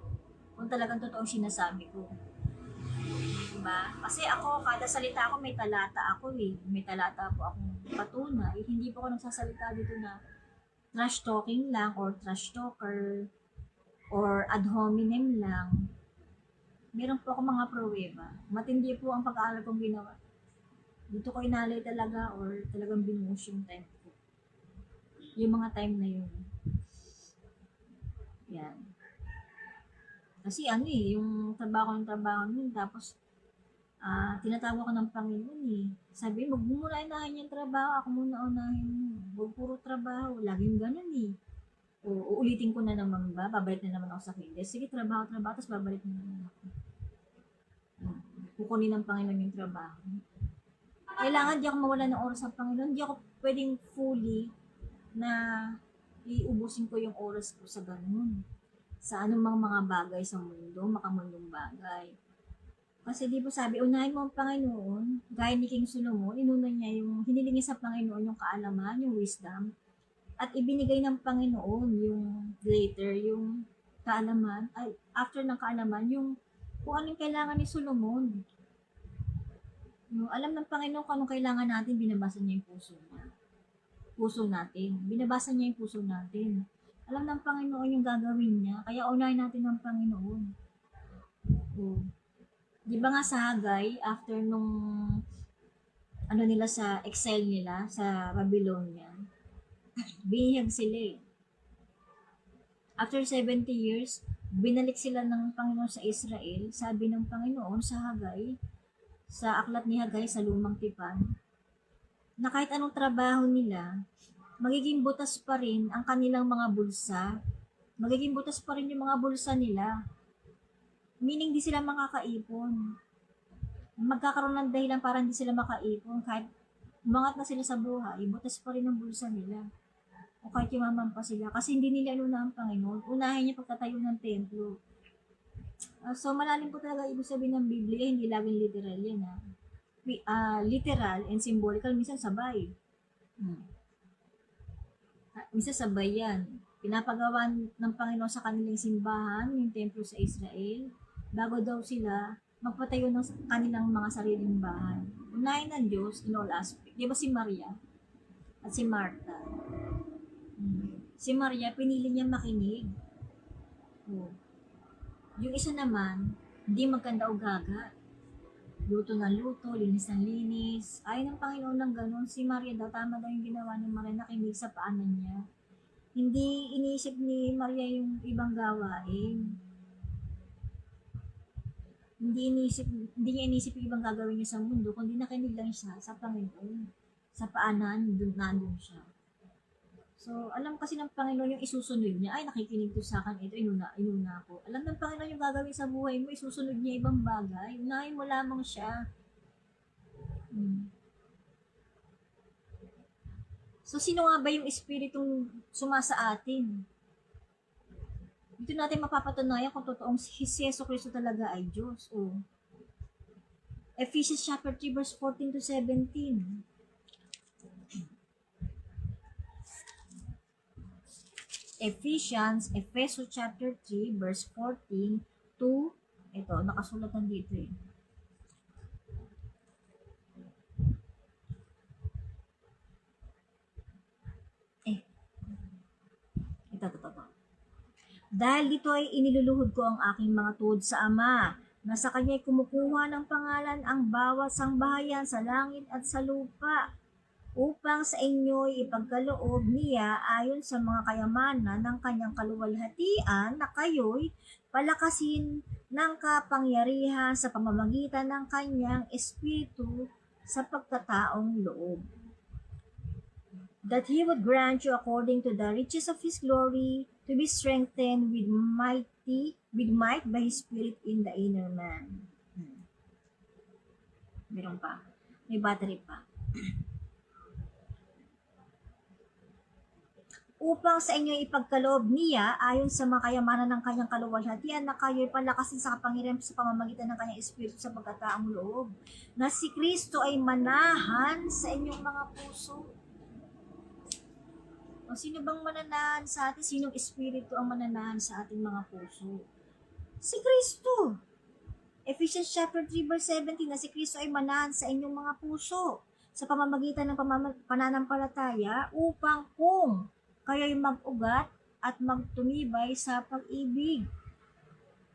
Speaker 1: kung talagang totoong sinasabi ko. Diba? Kasi ako, kada salita ako, may talata ako eh. May talata po akong patunay. Hindi po ako nagsasalita dito na trash talking lang or trash talker or ad hominem lang. Meron po ako mga pruweba. Matindi po ang pag-aaral kong ginawa. Dito ko inalay talaga or talagang binuhos yung time ko. Yung mga time na yun. Yan. Kasi yung trabaho nun, tapos tinatawag ko ng Panginoon eh. Sabi, wag mo muna unahin yung trabaho, ako muna unahin mo. Huwag puro trabaho, laging ganun eh. O uulitin ko na naman ba, babalik na naman ako sa kinder. Sige, trabaho, tapos babalik na naman ako. Kukunin ng Panginoon yung trabaho. Kailangan di ako mawala ng oras ng Panginoon. Di ako pwedeng fully na iubusin ko yung oras ko sa ganun. Sa anumang mga bagay sa mundo, makamundong bagay. Kasi di ba sabi, unahin mo ang Panginoon, gaya ni King Solomon, inuna niya yung, hiniling niya sa Panginoon yung kaalaman, yung wisdom, at ibinigay ng Panginoon yung later, yung kaalaman, ay after ng kaalaman, yung kung anong kailangan ni Solomon. Yung alam ng Panginoon kung anong kailangan natin, binabasa niya yung puso niya. Puso natin. Binabasa niya yung puso natin. Alam ng Panginoon yung gagawin niya, kaya unahin natin ng Panginoon. Di ba nga sa Hagay, after nung nila sa exile nila sa Babylonia, binihag sila eh. After 70 years, binalik sila ng Panginoon sa Israel. Sabi ng Panginoon sa Hagay, sa aklat ni Hagay sa Lumang Tipan, na kahit anong trabaho nila, magiging butas pa rin ang kanilang mga bulsa. Magiging butas pa rin yung mga bulsa nila. Meaning di sila makakaipon. Magkakaroon ng dahilan para hindi sila makaipon. Kahit umangat na sila sa buhay, butas pa rin ang bulsa nila. O kahit yumaman pa sila. Kasi hindi nila inuna ang Panginoon. Unahin niya pagtatayo ng templo. So malalim po talaga ibig sabihin ng Biblia. Hindi laging literal yan. Literal and symbolical, minsan sabay. Minsan sabay yan. Pinapagawa ng Panginoon sa kanilang simbahan, yung templo sa Israel, bago daw sila magpatayo ng kanilang mga sariling bahay. Unahin ng Diyos in all aspect. Di ba si Maria at si Martha? Si Maria, pinili niya makinig. Yung isa naman, hindi magkanda o gaga. Luto ng luto, linis ng linis. Ayaw ng Panginoon ng ganun. Si Maria daw, tama daw yung ginawa ni Maria, nakinig sa paanan niya. Hindi iniisip ni Maria yung ibang gawain. Hindi niya iniisip yung ibang gagawin niya sa mundo, kundi nakinig lang siya sa Panginoon. Sa paanan, nandun siya. So, alam kasi ng Panginoon yung isusunod niya. Ay, nakikinig to sa akin. Ito, inuna ko. Alam ng Panginoon yung gagawin sa buhay mo, isusunod niya ibang bagay. Unahin mo lamang siya. So, sino nga ba yung espiritong sumasa atin? Dito natin mapapatunayan kung totoong si Yesu Cristo talaga ay Diyos. O, Ephesians chapter 3 verse 14 to 17. Ephesus chapter 3 verse 14 to, ito, nakasulat dito eh. Ito. Dahil dito ay iniluluhod ko ang aking mga tuhod sa Ama, na sa kanya'y kumukuha ng pangalan ang bawat sangbahayan sa langit at sa lupa, upang sa inyo'y ipagkaloob niya ayon sa mga kayamanan ng kanyang kaluwalhatian na kayo'y palakasin ng kapangyarihan sa pamamagitan ng kanyang espiritu sa pagkataong loob. That he would grant you according to the riches of his glory to be strengthened with might by his spirit in the inner man. Meron pa. May battery pa. Upang sa inyo ipagkaloob niya ayon sa mga kayamanan ng kanyang kaluwalhatian na kayo'y palakasin sa kapangyarihan sa pamamagitan ng kanyang espiritu sa pagkataong loob, na si Kristo ay manahan sa inyong mga puso. O sino bang mananahan sa atin? Sinong espiritu ang mananahan sa ating mga puso? Si Kristo. Ephesians chapter 3 verse 17, na si Kristo ay manahan sa inyong mga puso sa pamamagitan ng pananampalataya, upang kung kayo'y mag-ugat at magtumibay sa pag-ibig,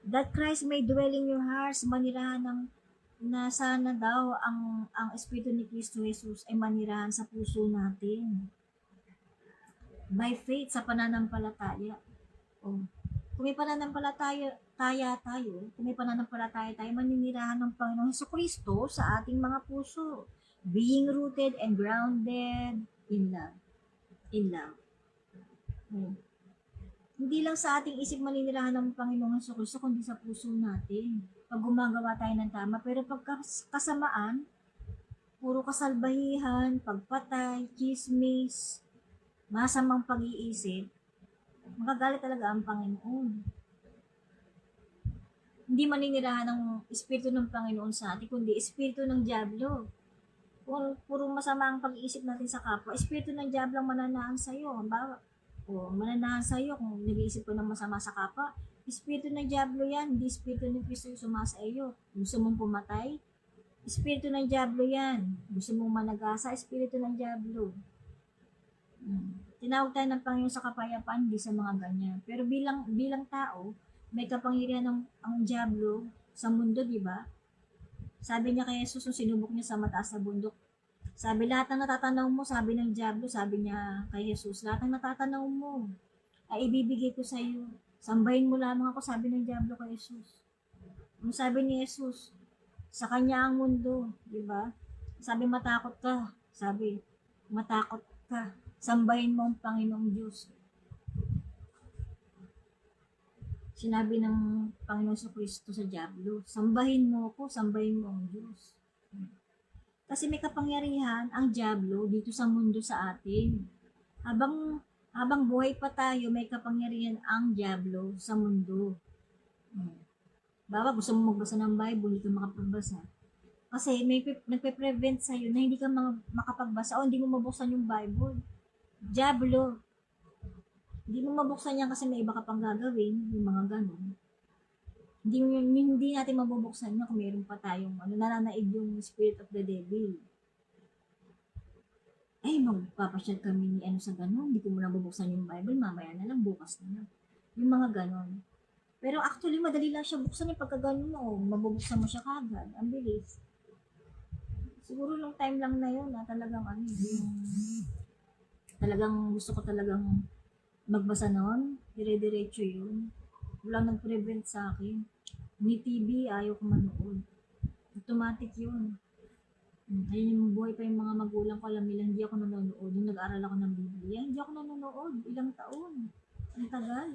Speaker 1: that Christ may dwell in your hearts, manirahan ng na sana daw ang Espiritu ni Kristo Jesus ay manirahan sa puso natin. By faith, sa pananampalataya. O, kung may pananampalataya tayo, maninirahan ng Panginoong Jesucristo sa ating mga puso, being rooted and grounded in love. Hindi lang sa ating isip maninirahan ng Panginoong Jesucristo, kundi sa puso natin. Pag gumagawa tayo ng tama, pero pag kasamaan, puro kasalbahihan, pagpatay, chismis, masamang pag-iisip, magagalit talaga ang Panginoon. Hindi maninirahan ng Espiritu ng Panginoon sa atin, kundi Espiritu ng Diablo. Kung puro masama ang pag-iisip natin sa kapwa, Espiritu ng Diablo ang mananahan sa'yo. Mananahan sa'yo kung nag-iisip ko ng masama sa kapwa, Espiritu ng Diablo yan, hindi Espiritu ng Kristo yung sumasa iyo. Gusto mong pumatay? Espiritu ng Diablo yan. Gusto mong managasa? Espiritu ng Diablo. Tinawag tayo ng Panginoon sa kapayapaan, hindi sa mga ganyan. Pero bilang tao, may kapangyarihan ang Diablo sa mundo, di ba? Sabi niya kay Jesus, nung sinubok niya sa mataas na bundok, sabi, lahat ng natatanaw mo, sabi ng Diablo, sabi niya kay Jesus, lahat ng natatanaw mo ay ibibigay ko sa iyo. Sambahin mo lamang ako, sabi ng Diablo kay Jesus. Ang sabi ni Jesus, sa kanya ang mundo, di ba? Sabi, matakot ka. Sabi, matakot ka. Sambahin mo ang Panginoong Diyos. Sinabi ng Panginoon sa Kristo sa Diablo, sambahin mo ako, sambahin mo ang Diyos. Kasi may kapangyarihan ang Diablo dito sa mundo sa atin. Habang buhay pa tayo, may kapangyarihan ang Diablo sa mundo. Baba, gusto mo magbasa ng Bible, hindi ka makapagbasa. Kasi may nagpe-prevent sa'yo na hindi ka makapagbasa o hindi mo mabuksan yung Bible. Diablo. Hindi mo mabuksan yan kasi may iba ka pang gagawin, yung mga ganun. Hindi natin mabubuksan yan kung mayroon pa tayong nananaig yung spirit of the devil. Ay, magpapasyal kami ni sa ganun, hindi ko muna bubuksan yung Bible, mamaya na lang, bukas na lang. Yung mga ganun. Pero actually, madali lang siya buksan yung pagka ganun mo, mabubuksan mo siya kagad, ang bilis. Siguro nung time lang na yun, talagang talagang gusto ko talagang magbasa noon, dire-diretso yun. Walang nag-prevent sa akin. Ni TV, ayaw ko manood. Automatic yun. Ayun yung buhay pa yung mga magulang ko, alam nila, hindi ako nanonood. Yung nag-aral ako ng Biblia, hindi ako nanonood. Ilang taon. Ang tagal.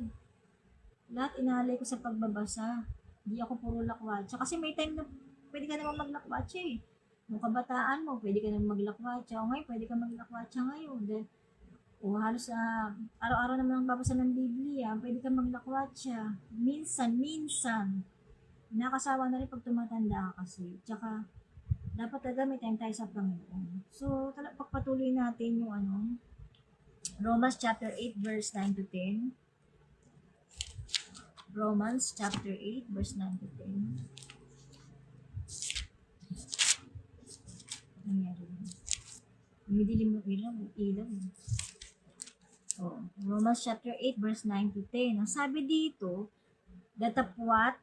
Speaker 1: Lahat inaalay ko sa pagbabasa. Hindi ako puro lakwatsa. Kasi may time na pwede ka naman maglakwatsa eh. Nung kabataan mo, pwede ka naman maglakwatsa. O ngayon, pwede ka maglakwatsa ngayon. Then, O halos araw-araw naman ang babasa ng Biblia, pwede kang maglakwatsa. Minsan. Nakakasawa na rin pag tumatanda ka kasi. Tsaka, dapat talaga may time tayo sa Panginoon. So, pagpatuloy natin yung Romans chapter 8 verse 9 to 10. Romans chapter 8 verse 9 to 10. Nangyari yun. Umidilim yung ilaw. Oh, Romans chapter 8 verse 9 to 10. Ang sabi dito, datapwat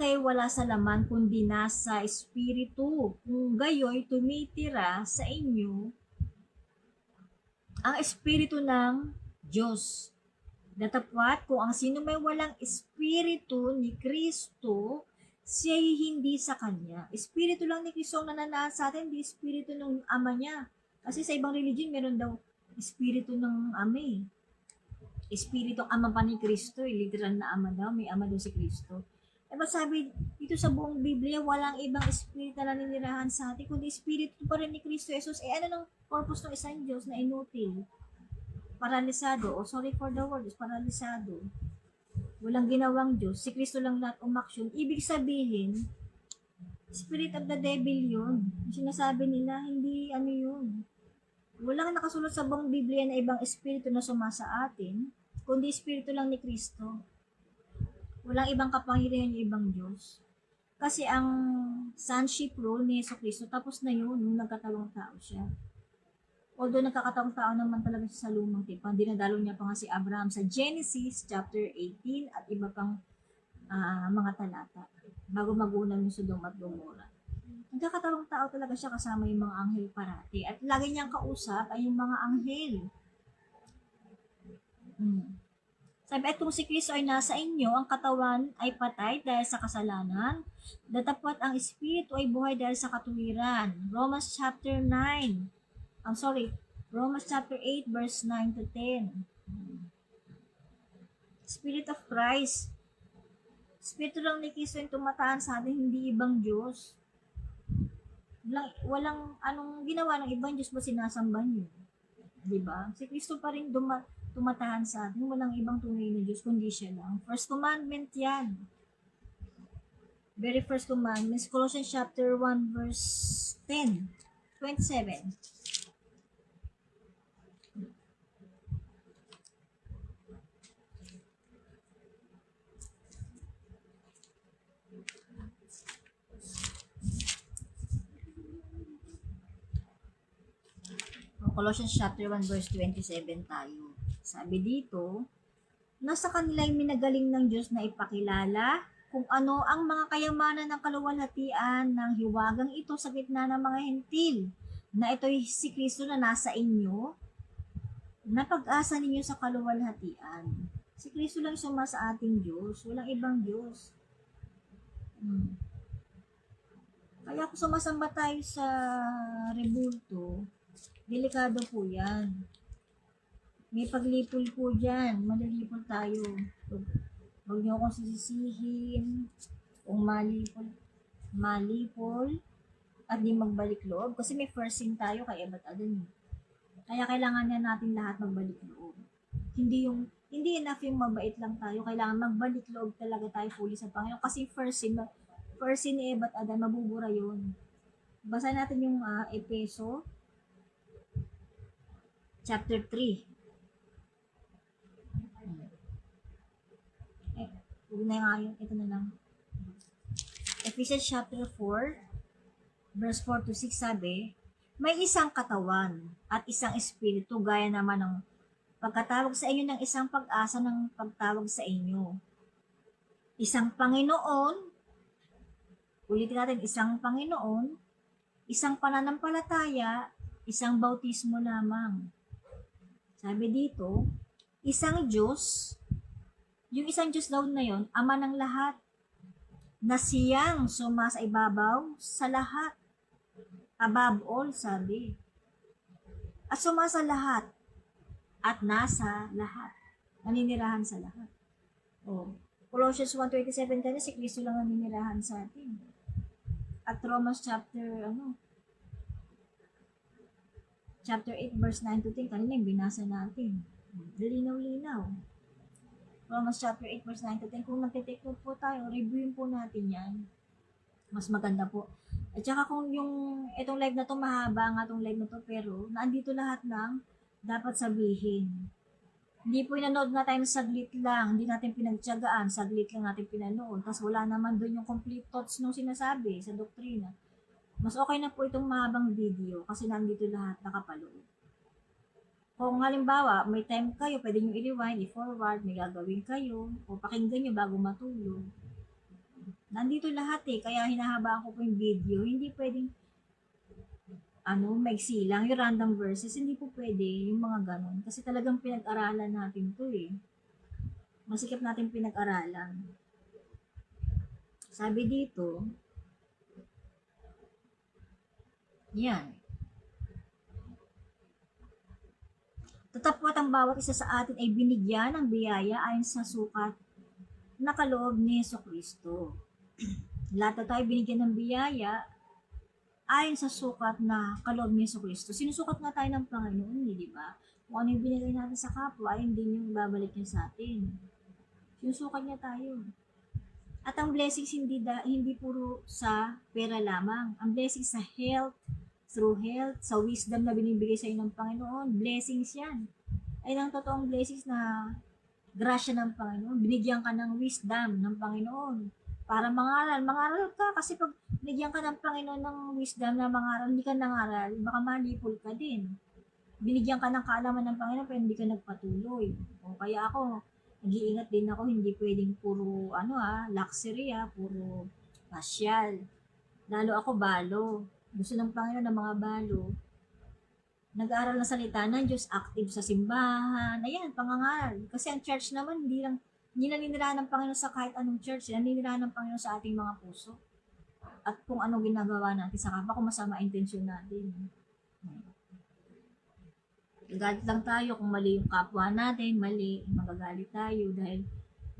Speaker 1: kayo wala sa laman kundi nasa espiritu. Kung gayoy tumitira sa inyo ang espiritu ng Diyos. Datapwat kung ang sino may walang espiritu ni Kristo, siya'y hindi sa Kanya. Espiritu lang ni Kristo ang nananahan sa atin, hindi espiritu ng Ama niya. Kasi sa ibang religion, meron daw espiritu ng Ama eh. Espiritu ang Ama pa ni Kristo, literal na Ama daw, may Ama daw si Kristo. Eh ba't sabi dito sa buong Biblia, walang ibang espiritu na naninirahan sa atin, kundi espiritu pa rin ni Kristo Jesus. Eh ano ng purpose ng isang Diyos na inutil? Paralisado, sorry for the word, paralisado. Walang ginawang Diyos, si Kristo lang lahat umaksyon. Ibig sabihin, spirit of the devil yun. Yung sinasabi nila, hindi yun. Walang nakasulat sa buong Biblia na ibang espiritu na sumasa atin, kundi espiritu lang ni Kristo. Walang ibang kapangyarihan yung ibang Diyos. Kasi ang sonship role ni Yeso Kristo, tapos na yun, nung nagkatawang tao siya. Although nagkakataong tao naman talaga siya sa lumang tipan, dinadalo niya pa nga si Abraham sa Genesis chapter 18 at iba pang mga talata bago magunaw yung Sodom at Gomorrah. Nagkakataong tao talaga siya kasama yung mga anghel parati at lagi niyang kausap ay yung mga anghel. Sabi, at kung si Kristo ay nasa inyo, ang katawan ay patay dahil sa kasalanan, datapwat ang espiritu ay buhay dahil sa katuwiran. Romans chapter 8 verse 9 to 10. Spirit of Christ. Espiritu lang ni Kristo yung tumataan sa atin, hindi ibang Diyos. Walang anong ginawa ng ibang Diyos ba sinasamba niyo? Diba? Si Kristo pa rin tumatahan sa atin, walang ibang tunay na Diyos kundi siya lang. First commandment yan. Very first commandment, Colossians chapter 1 verse 10, 27. Colossians chapter 1 verse 27 tayo. Sabi dito, nasa kanila ay minagaling ng Diyos na ipakilala kung ano ang mga kayamanan ng kaluwalhatian ng hiwagang ito sa gitna ng mga hentil, na ito'y si Kristo na nasa inyo, na pag-asa ninyo sa kaluwalhatian. Si Kristo lang suma sa ating Diyos, walang ibang Diyos. Kaya kung sumasamba tayo sa rebulto, delikado po yan. May paglipol po dyan. Malilipol tayo. Huwag niyo akong sisisihin kung malipol at di magbalik loob. Kasi may first sin tayo kay Ebat Adan. Kaya kailangan na natin lahat magbalik loob. Hindi enough yung mabait lang tayo. Kailangan magbalik loob talaga tayo fully sa Panginoon. Kasi first sin ni Ebat Adan, mabubura yun. Basa natin yung Efeso chapter 3. Huwag na nga yun. Ito na lang. Ephesians chapter 4, verse 4 to 6 sabi, may isang katawan at isang espiritu gaya naman ng pagkatawag sa inyo ng isang pag-asa ng pagtawag sa inyo. Isang Panginoon, ulitin natin, isang Panginoon, isang pananampalataya, isang bautismo lamang. Sabi dito, isang Diyos, yung isang Diyos daw na yon, Ama ng lahat, na siyang sumasa ibabaw sa lahat. Above all, sabi. At sumasa lahat. At nasa lahat. Naninirahan sa lahat. Colossians 1:27 kasi si Kristo lang naninirahan sa atin. At Romans chapter chapter 8, verse 9 to 10, kanina yung binasa natin. Linaw-linaw. Romans chapter 8, verse 9 to 10. Kung nagtitake note po tayo, reviewin po natin yan. Mas maganda po. At saka kung itong live na to, mahaba nga itong live na to, pero naandito lahat ng dapat sabihin. Hindi po inanood na tayo saglit lang, hindi natin pinagtiyagaan, saglit lang natin pinanood, tapos wala naman doon yung complete thoughts nung sinasabi sa doktrina. Mas okay na po itong mahabang video kasi nandito lahat nakapaloob. Kung halimbawa, may time kayo, pwede nyo i-rewind, i-forward, may gagawin kayo, o pakinggan nyo bago matulog. Nandito lahat kaya hinahabaan ko po yung video. Hindi pwedeng maiksi lang, yung random verses, hindi po pwede yung mga ganun. Kasi talagang pinag-aralan natin to Masikip natin pinag-aralan. Sabi dito, yan. Tatapwat ang bawat isa sa atin ay binigyan ng biyaya ayon sa sukat na kaloob ni Jesucristo. Lahat na tayo binigyan ng biyaya ayon sa sukat na kaloob ni Jesucristo. Sinusukat nga tayo ng Panginoon, di ba? Kung ano yung binigay natin sa kapwa, ayun din yung babalik niya sa atin. Sinusukat niya tayo. At ang blessings hindi puro sa pera lamang. Ang blessings sa health, through health, sa wisdom na binibigay sa inyo ng Panginoon, blessings yan. Ay ang totoong blessings na grasya ng Panginoon. Binigyan ka ng wisdom ng Panginoon para mangaral. Mangaral ka kasi pag binigyan ka ng Panginoon ng wisdom na mangaral, hindi ka nangaral, baka malipol ka din. Binigyan ka ng kaalaman ng Panginoon pero hindi ka nagpatuloy. O kaya ako, nag-iingat din ako, hindi pwedeng puro luxury puro pasyal. Lalo ako balo. Gusto ng Panginoon ng mga balo. Nag-aaral ng salita ng Diyos, active sa simbahan, ayan, pangangaral. Kasi ang church naman, hindi naninirahan ng Panginoon sa kahit anong church, naninirahan ng Panginoon sa ating mga puso. At kung anong ginagawa natin sa kapwa, kung masama intensyon natin. Galit lang tayo kung mali yung kapwa natin, mali, magagalit tayo dahil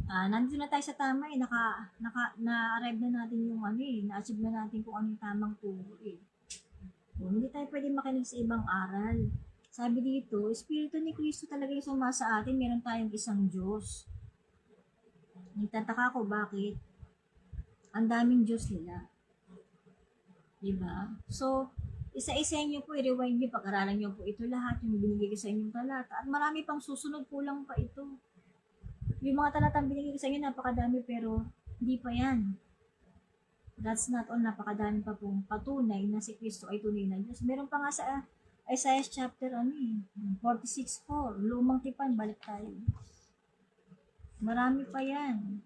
Speaker 1: nandito na tayo sa tama na-arrive na natin yung na-achieve na natin kung ano yung tamang turo hindi tayo pwede makinig sa ibang aral. Sabi dito, Espiritu ni Kristo talaga yung sumasa atin, meron tayong isang Diyos. Nagtataka ko bakit ang daming Diyos nila. Diba? So, isa-isa nyo po, i-rewind nyo, pag-aralan nyo po ito lahat, yung binigay ko sa inyong talata. At marami pang susunod, kulang pa ito. Yung mga talatang binigay ko sa inyo, napakadami, pero hindi pa yan. That's not all, napakadami pa pong patunay na si Kristo ay tunay na Diyos. Meron pa nga sa Isaiah chapter 46:4, lumang tipan, balik tayo. Marami pa yan.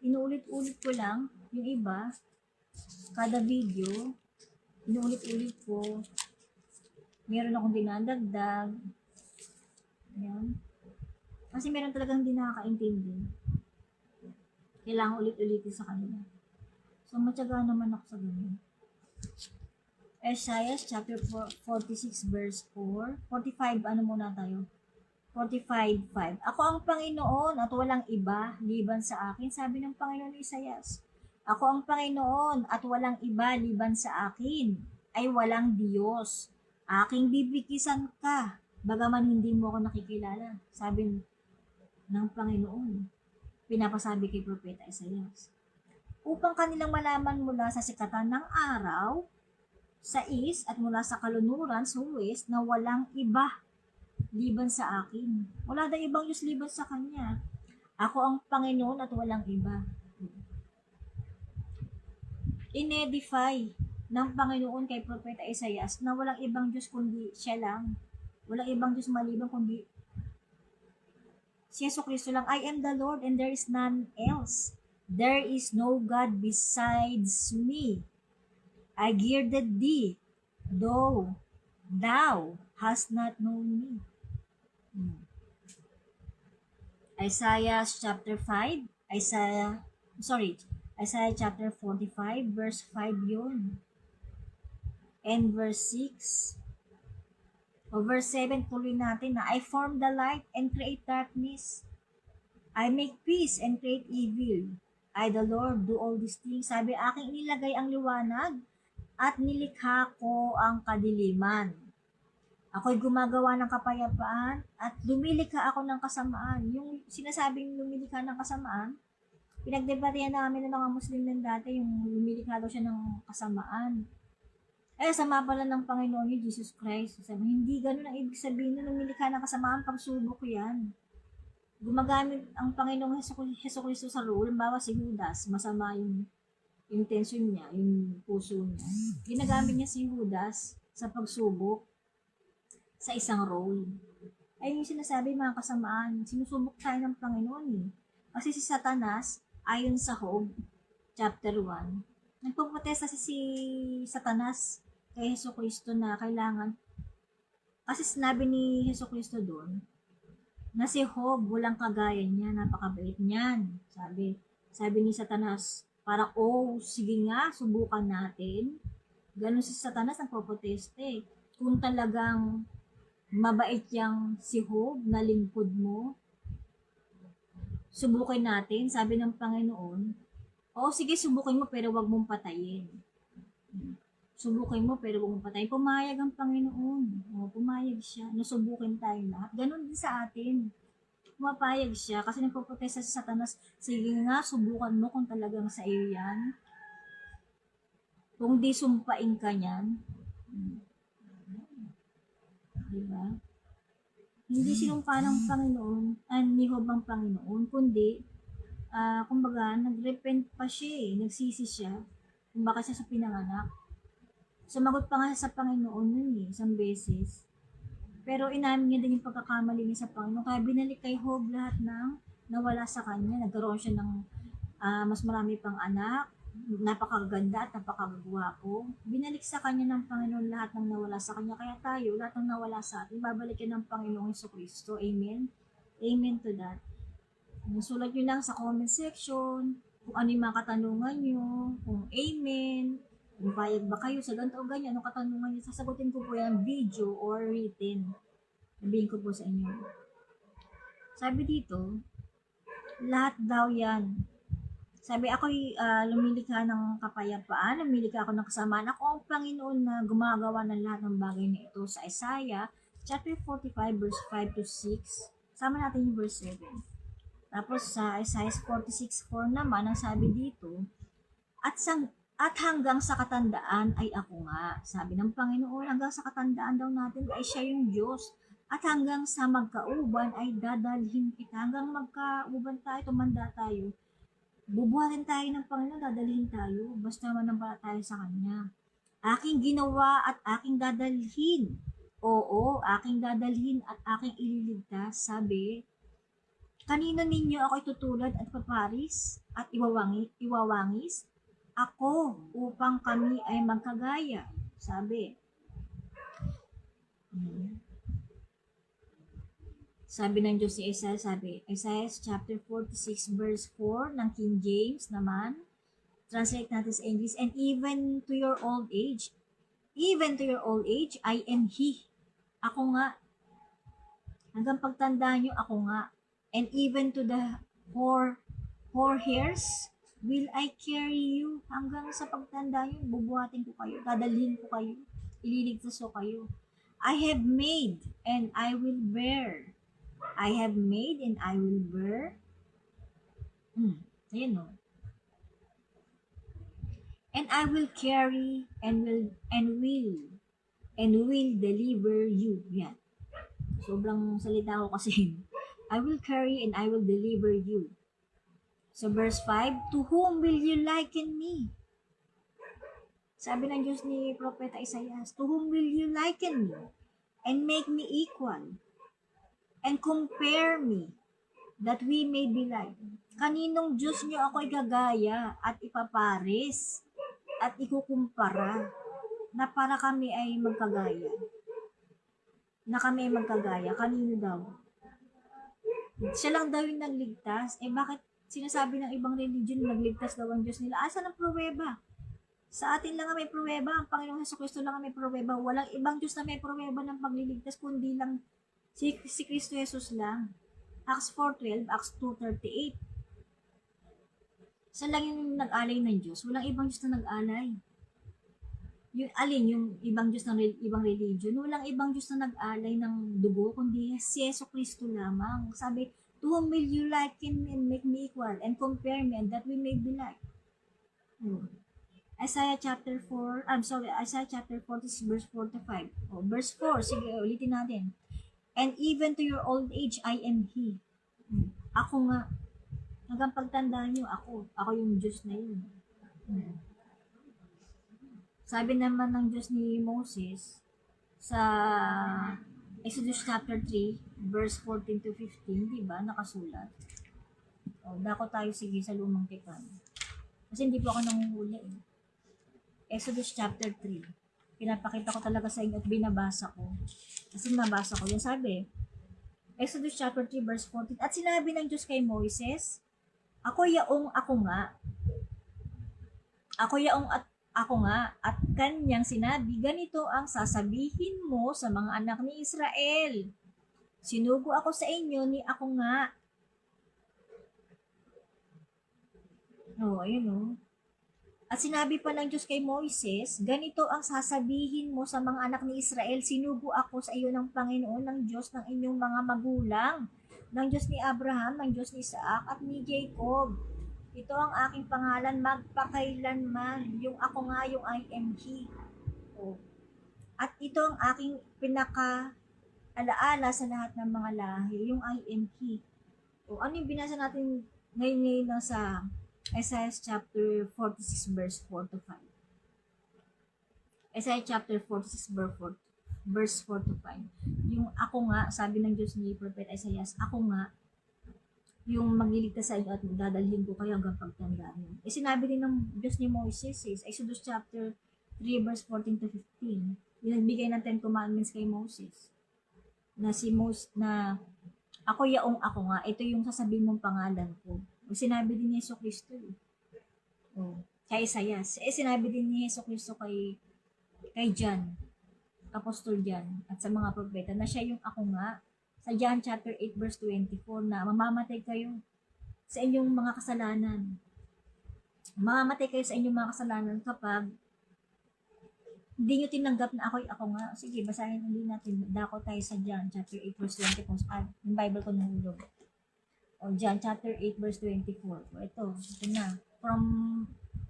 Speaker 1: Inuulit-ulit ko lang yung iba, kada video, inuulit-ulit ko. Meron akong dinadagdag. Ayan. Kasi meron talagang hindi nakakaintindi. Kailangan ulit-ulitin sa kanila. So, matyaga naman ako sa ganun. Isaiah chapter 46 verse 4. 45, muna tayo? 45:5. Ako ang Panginoon at walang iba liban sa akin. Sabi ng Panginoon ni Isaias. Ako ang Panginoon at walang iba liban sa akin. Ay walang Diyos. Aking bibikisan ka. Bagaman hindi mo ako nakikilala. Sabi ng Panginoon. Pinapasabi kay Propeta Isaias. Upang kanilang malaman mula sa sikatan ng araw, sa east at mula sa kalunuran sa west na walang iba liban sa akin. Wala daw ibang Diyos liban sa Kanya. Ako ang Panginoon at walang iba. Inedify ng Panginoon kay Propeta Isaias na walang ibang Diyos kundi siya lang. Walang ibang Diyos maliban kundi si Jesucristo lang. I am the Lord and there is none else. There is no God besides me. I girded thee, though thou hast not known me. Isaiah chapter 5, Isaiah chapter 45, verse 5 yun. And verse 6. O verse 7, tuloy natin na, I form the light and create darkness. I make peace and create evil. I, the Lord, do all these things. Sabi, aking nilagay ang liwanag at nilikha ko ang kadiliman. Ako'y gumagawa ng kapayapaan at lumilikha ako ng kasamaan. Yung sinasabing lumilikha ng kasamaan, pinagdebatehan namin ng mga Muslim ng dati, yung lumilikha daw siya ng kasamaan. Eh, sama pala ng Panginoon ni Jesus Christ. Sabi, hindi ganun ang ibig sabihin na lumilikha ng kasamaan, pagsubok yan. Gumagamit ang Panginoong Heso Kristo sa role, bawa si Judas, masama yung intention niya, yung puso niya. Ginagamit niya si Judas sa pagsubok sa isang role. Ay yung sinasabi mga kasamaan, sinusubok tayo ng Panginoon eh. Kasi si Satanas, ayon sa Job, chapter 1, nagpuprotesta si Satanas kay Heso Kristo na kailangan, kasi sinabi ni Heso Kristo doon, na si Job, walang kagaya niya, napakabait niyan. Sabi ni Satanas, parang, sige nga, subukan natin. Ganun si Satanas ang proteste. Kung talagang mabait yang si Job na lingkod mo, subukin natin, sabi ng Panginoon. Sige, subukin mo pero wag mong patayin. Subukin mo pero wag mong patayin. Pumayag ang Panginoon. Pumayag siya. Nasubukin tayo lahat. Ganun din sa atin. Pumapayag siya kasi nagpoprotesta sa Satanas. Sige nga, subukan mo kung talagang sa iyo yan. Kung di sumpain ka niyan. Diba? Hindi sinumpa ng Panginoon, ni Job ang Panginoon, kundi, kumbaga, nagrepent pa siya nagsisi siya, kung baka siya sa pinanganak. Sumagot pa nga sa Panginoon nun isang beses. Pero inamin niya din yung pagkakamali niya sa Panginoon, kaya binalik kay Job lahat ng nawala sa kanya. Nagkaroon siya ng mas marami pang anak, napakaganda at napakagwapo. Binalik sa kanya ng Panginoon lahat ng nawala sa kanya. Kaya tayo, lahat ng nawala sa atin, babalikin ng Panginoong Jesucristo. Amen? Amen to that. Sulat nyo lang sa comment section kung ano yung mga katanungan nyo, kung amen, kung payag ba kayo sa ganito o ganyan, anong katanungan nyo, sasagutin ko po yan video or written. Sabihin ko po sa inyo. Sabi dito, lahat daw yan. Sabi, ako'y lumilikha ng kapayapaan, lumilikha ako ng kasamaan. Ako ang Panginoon na gumagawa ng lahat ng bagay na ito sa Isaiah, chapter 45, verse 5 to 6. Sama natin yung verse 7. Tapos sa Isaiah 46:4 naman, ang sabi dito, at hanggang sa katandaan ay ako nga. Sabi ng Panginoon, hanggang sa katandaan daw natin ay siya yung Diyos. At hanggang sa magkauban ay dadalhin kita. Hanggang magkauban tayo, tumanda tayo, bubuhatin tayo ng Panginoon, dadalhin tayo. Basta manambala tayo sa Kanya. Aking ginawa at aking dadalhin. Oo, aking dadalhin at aking ililigtas. Sabi, kanino ninyo ako'y tutulad at paparis at iwawangis? Ako upang kami ay magkagaya. Sabi. Sabi ng Diyos si Isaiah, Isaiah chapter 46 verse 4 ng King James naman. Translate natin sa English. And even to your old age, I am He. Ako nga. Hanggang pagtanda nyo, ako nga. And even to the four hairs, will I carry you. Hanggang sa pagtanda nyo, bubuhatin ko kayo, dadalhin ko kayo, ililigtas ko kayo. I have made and I will bear. I have made and I will bear. Ayan o. And I will carry and will deliver you. Yan. Sobrang salita ko kasi. I will carry and I will deliver you. So verse 5, to whom will you liken me? Sabi ng Diyos ni Propeta Isaiah, to whom will you liken me? And make me equal? And compare me, that we may be like. Kaninong Diyos niyo ako'y gagaya at ipapares at ikukumpara na para kami ay magkagaya? Na kami ay magkagaya? Kanino daw? Siya lang daw yung nagligtas. Bakit sinasabi ng ibang religion nagligtas daw ang Diyos nila? Asa ng pruweba? Sa atin lang may pruweba. Ang Panginoong Jesucristo lang may pruweba. Walang ibang Diyos na may pruweba ng pagliligtas, kundi lang si Kristo Jesus lang. Acts 4:12, Acts 2:38. Siya lang yung nag-alay ng Diyos. Walang ibang Diyos na nag-alay. yung alin, yung ibang Diyos ng ibang religion, walang ibang Diyos na nag-alay ng dugo, kundi si Yeso Kristo lamang. Sabi, to whom will you liken me and make me equal and compare me and that we may be like? Isaiah chapter 4, Isaiah chapter 46 verse 4 to 5. Verse 4, sige, ulitin natin. And even to your old age, I am He. Ako nga. Hanggang pagtandaan nyo, ako yung Diyos na yun. Sabi naman ng Diyos ni Moses sa Exodus chapter 3, verse 14 to 15, di ba, nakasulat. Dako tayo sige sa lumang tipan. Kasi hindi po ako nanguhuli eh. Exodus chapter 3. Pinapakita ko talaga sa inyo at binabasa ko. Kasi nabasa ko. Yan sabi, Exodus chapter 3 verse 14. At sinabi ng Diyos kay Moises, ako yaong ako nga. Ako yaong at ako nga. At kanyang sinabi, ganito ang sasabihin mo sa mga anak ni Israel. Sinugo ako sa inyo ni ako nga. Ayun. At sinabi pa ng Diyos kay Moises, ganito ang sasabihin mo sa mga anak ni Israel, sinugo ako sa iyo ng Panginoon, ng Diyos ng inyong mga magulang, ng Diyos ni Abraham, ng Diyos ni Isaac, at ni Jacob. Ito ang aking pangalan magpakailanman, yung ako nga, yung I am He. At ito ang aking pinaka-alaala sa lahat ng mga lahi, yung I am He. Ano yung binasa natin ngayon na sa Isaiah chapter 46 verse 4 to 5. Isaiah chapter 46 verse 4 to 5. Yung ako nga, sabi ng Diyos ni Prophet Isaiah, ako nga, yung magliligtas sa inyo at dadalhin ko kayo hanggang pagtandaan nyo. Sinabi din ng Diyos ni Moses, Exodus chapter 3 verse 14 to 15. Yung nagbigay ng 10 commandments kay Moses. Na si Moses, na ako yaong ako nga, ito yung sasabihin mong pangalan ko. Sinabi din ni Yeso Kristo kay Isaiah. Sinabi din ni Yeso Kristo kay John, Apostol John, at sa mga propeta na siya yung ako nga. Sa John chapter 8 verse 24 na mamamatay kayo sa inyong mga kasalanan. Mamamatay kayo sa inyong mga kasalanan kapag hindi nyo tinanggap na ako nga. Sige, basahin din natin. Dako tayo sa John chapter 8 verse 24. Yung Bible ko nahulog. John chapter 8 verse 24. Ito na. From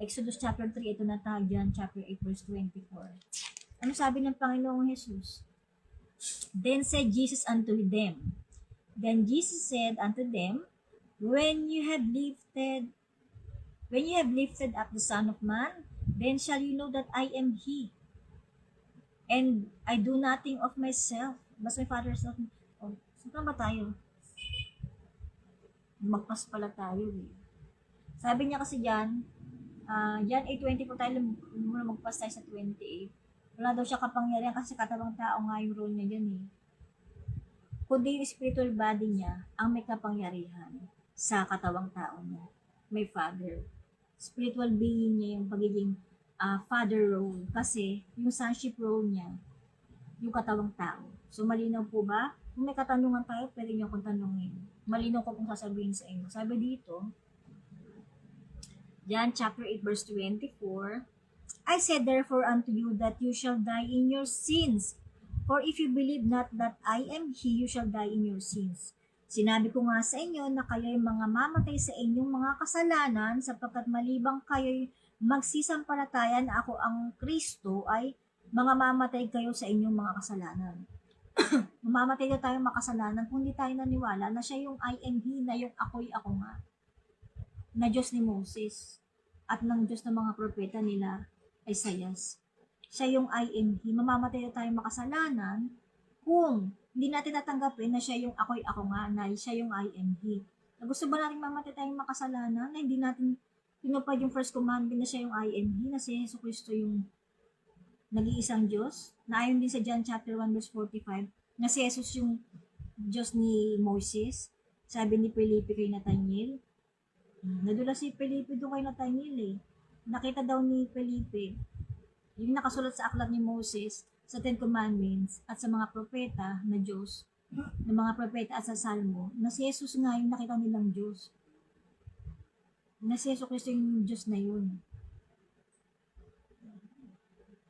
Speaker 1: Exodus chapter 3, ito na tayo. John chapter 8 verse 24. Ano sabi ng Panginoong Jesus? Then said Jesus unto them. Then Jesus said unto them, When you have lifted up the Son of Man, then shall you know that I am He. And I do nothing of myself, but my Father is not me. Saan ba tayo? Magpas pala tayo eh. Sabi niya kasi dyan, John 8:24 tayo, muna magpas tayo sa 28. Wala daw siya kapangyarihan kasi katabang tao nga yung role niya dyan eh. Kundi yung spiritual body niya ang may kapangyarihan sa katawang tao niya. May father. Spiritual being niya yung pagiging father role kasi yung sonship role niya yung katawang tao. So malinaw po ba? Kung may katanungan tayo, pwede niyo akong tanungin. Malinaw ko kung sasabihin sa inyo. Sabi dito, John chapter 8 verse 24, I said therefore unto you that you shall die in your sins. For if you believe not that I am He, you shall die in your sins. Sinabi ko nga sa inyo na kayo'y mga mamatay sa inyong mga kasalanan sapagkat malibang kayo'y magsisampalataya na ako ang Kristo ay mga mamatay kayo sa inyong mga kasalanan. Mamamatay na tayong makasalanan kung hindi tayo naniwala na siya yung I am He, na yung ako'y ako nga. Na Diyos ni Moses at ng Diyos ng mga propeta nila Isaiah. Siya yung I am He. Mamamatay na tayong makasalanan kung hindi natin natanggapin na siya yung ako'y ako nga, na siya yung I am He. Gusto ba natin mamatay tayong makasalanan na hindi natin tinupad yung first commandment na siya yung I am He, na si Yesu Kristo yung nag-iisang Diyos, na ayon din sa John chapter 1 verse 45, na si Jesus yung Diyos ni Moses. Sabi ni Felipe kay Nathaniel, nadula si Felipe doon kay Nathaniel eh. Nakita daw ni Felipe yung nakasulat sa aklat ni Moses sa Ten Commandments at sa mga propeta na Diyos, ng mga propeta at sa Salmo, na si Jesus nga yung nakita nilang Diyos. Na si Yesu Kristo yung Diyos na yun.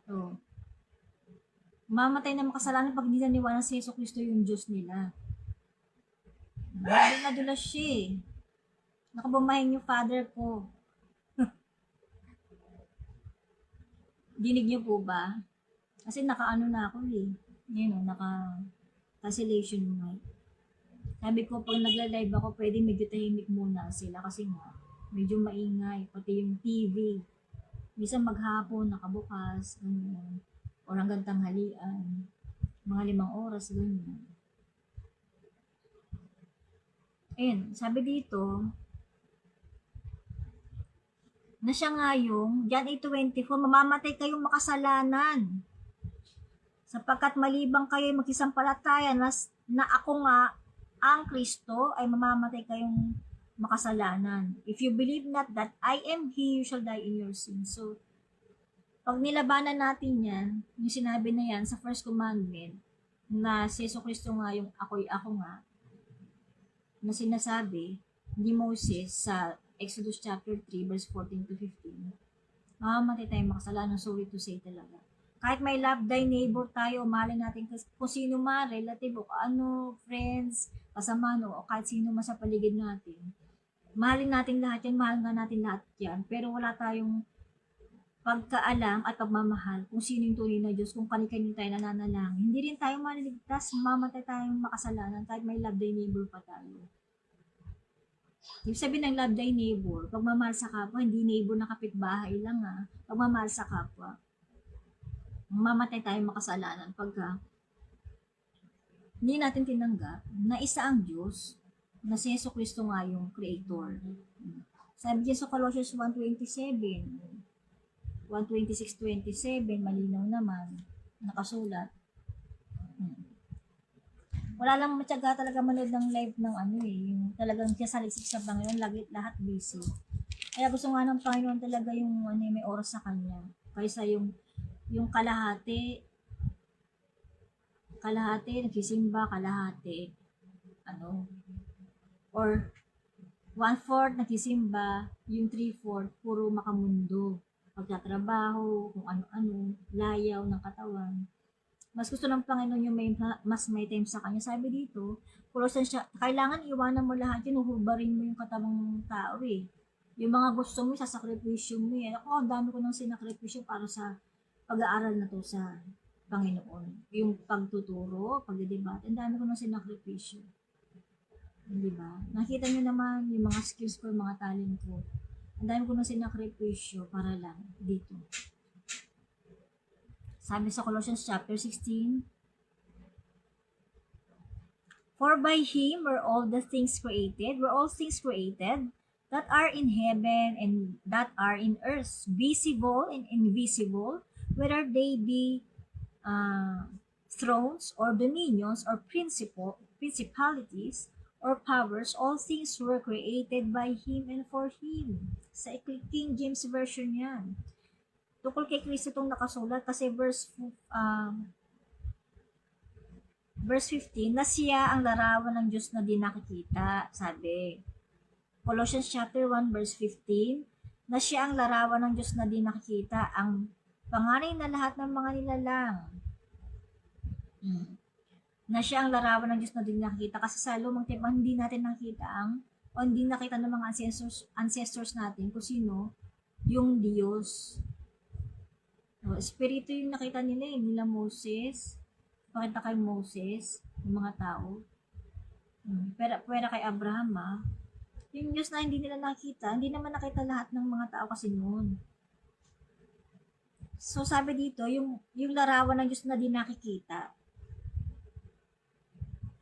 Speaker 1: So, mamatay na makasalanan pag hindi naniwala si Yeso Kristo yung Diyos nila. Nadulas siya eh. Nakabumahin yung father ko. Dinig niyo po ba? Kasi nakaano na ako eh. Ngayon, naka-cancellation mic. Sabi ko, pag nagla-live ako, pwede medyo tahimik muna sila kasi nga, medyo maingay. Pati yung TV. Minsan maghapon, nakabukas, ganyan. O hanggang tanghalian. Mga 5 oras, ganyan. Ayun, sabi dito, na siya nga yung, John 8:24, mamamatay kayong makasalanan. Sapagkat malibang kayo magsisampalataya na ako nga ang Kristo, ay mamamatay kayong makasalanan. If you believe not that I am He, you shall die in your sin. So, pag nilabanan natin yan, yung sinabi na yan sa first commandment, na si Yeso Kristo nga yung ako'y ako nga, na sinasabi ni Moses sa Exodus chapter 3, verse 14 to 15, mamamatay tayong makasalanan, sorry to say talaga. Kahit may love thy neighbor tayo, mahalin natin kung sino man, relative o ano, friends, kasama o kahit sino man sa paligid natin. Mahalin natin lahat yan, mahal nga natin lahat yan, pero wala tayong pagkaalam at pagmamahal kung sino yung tunay na Diyos, kung kani-kanin tayo nananalangin. Hindi rin tayo maliligtas, mamamatay tayong makasalanan kahit may love thy neighbor pa tayo. Ibig sabihin ng love thy neighbor, pagmamahal sa kapwa, hindi neighbor na kapitbahay lang pagmamahal sa kapwa. Mamamatay tayong makasalanan pagka hindi natin tinanggap na isa ang Diyos, na si Yeso Kristo nga yung Creator. Sabi niya sa Colossians 1:27, 1:26-27, malinaw naman, nakasulat. Wala lang matyaga talaga manood ng live ng yung talagang salisik sa Panginoon, lagi lahat busy. Kaya gusto nga ng Panginoon talaga yung may oras sa Kanya. Kaysa yung kalahati, nagsisimba, kalahati, or 1/4 nagsisimba, yung 3/4 puro makamundo, pagtatrabaho, kung ano-ano, layaw ng katawan. Mas gusto ng Panginoon yung mas may time sa Kanya. Sabi dito, kailangan iwanan mo lahat yun, uhubarin mo yung katawang tao eh. Yung mga gusto mo, sasakripisyo mo eh. Ako, ang dami ko nang sinakripisyo para sa pag-aaral na to sa Panginoon. Yung pagtuturo, pagdidebate, ang dami ko nang sinakripisyo. Diba? Nakita nyo naman yung mga skills ko, yung mga talent ko. Ang dami ko nang sinakripisyo para lang dito. Sabi sa Colossians chapter 16, for by Him were all things created that are in heaven and that are in earth, visible and invisible, whether they be thrones or dominions or principalities or powers, all things were created by Him and for Him. Sa King James Version yan. Tukol kay Kristo itong nakasulat kasi verse 15, na siya ang larawan ng Diyos na di nakikita, sabi. Colossians chapter 1 verse 15, na siya ang larawan ng Diyos na di nakikita, ang panganay na lahat ng mga nilalang. Na siya ang larawan ng Diyos na di nakikita, kasi sa lumang tipan hindi natin nakita hindi nakita ng mga ancestors natin kung sino yung Diyos. Espiritu yung nakita nila Moses. Pakita kay Moses, yung mga tao. Pero kay Abraham, yung Diyos na hindi nila nakita, hindi naman nakita lahat ng mga tao kasi noon. So sabi dito, yung larawan ng Diyos na di nakikita,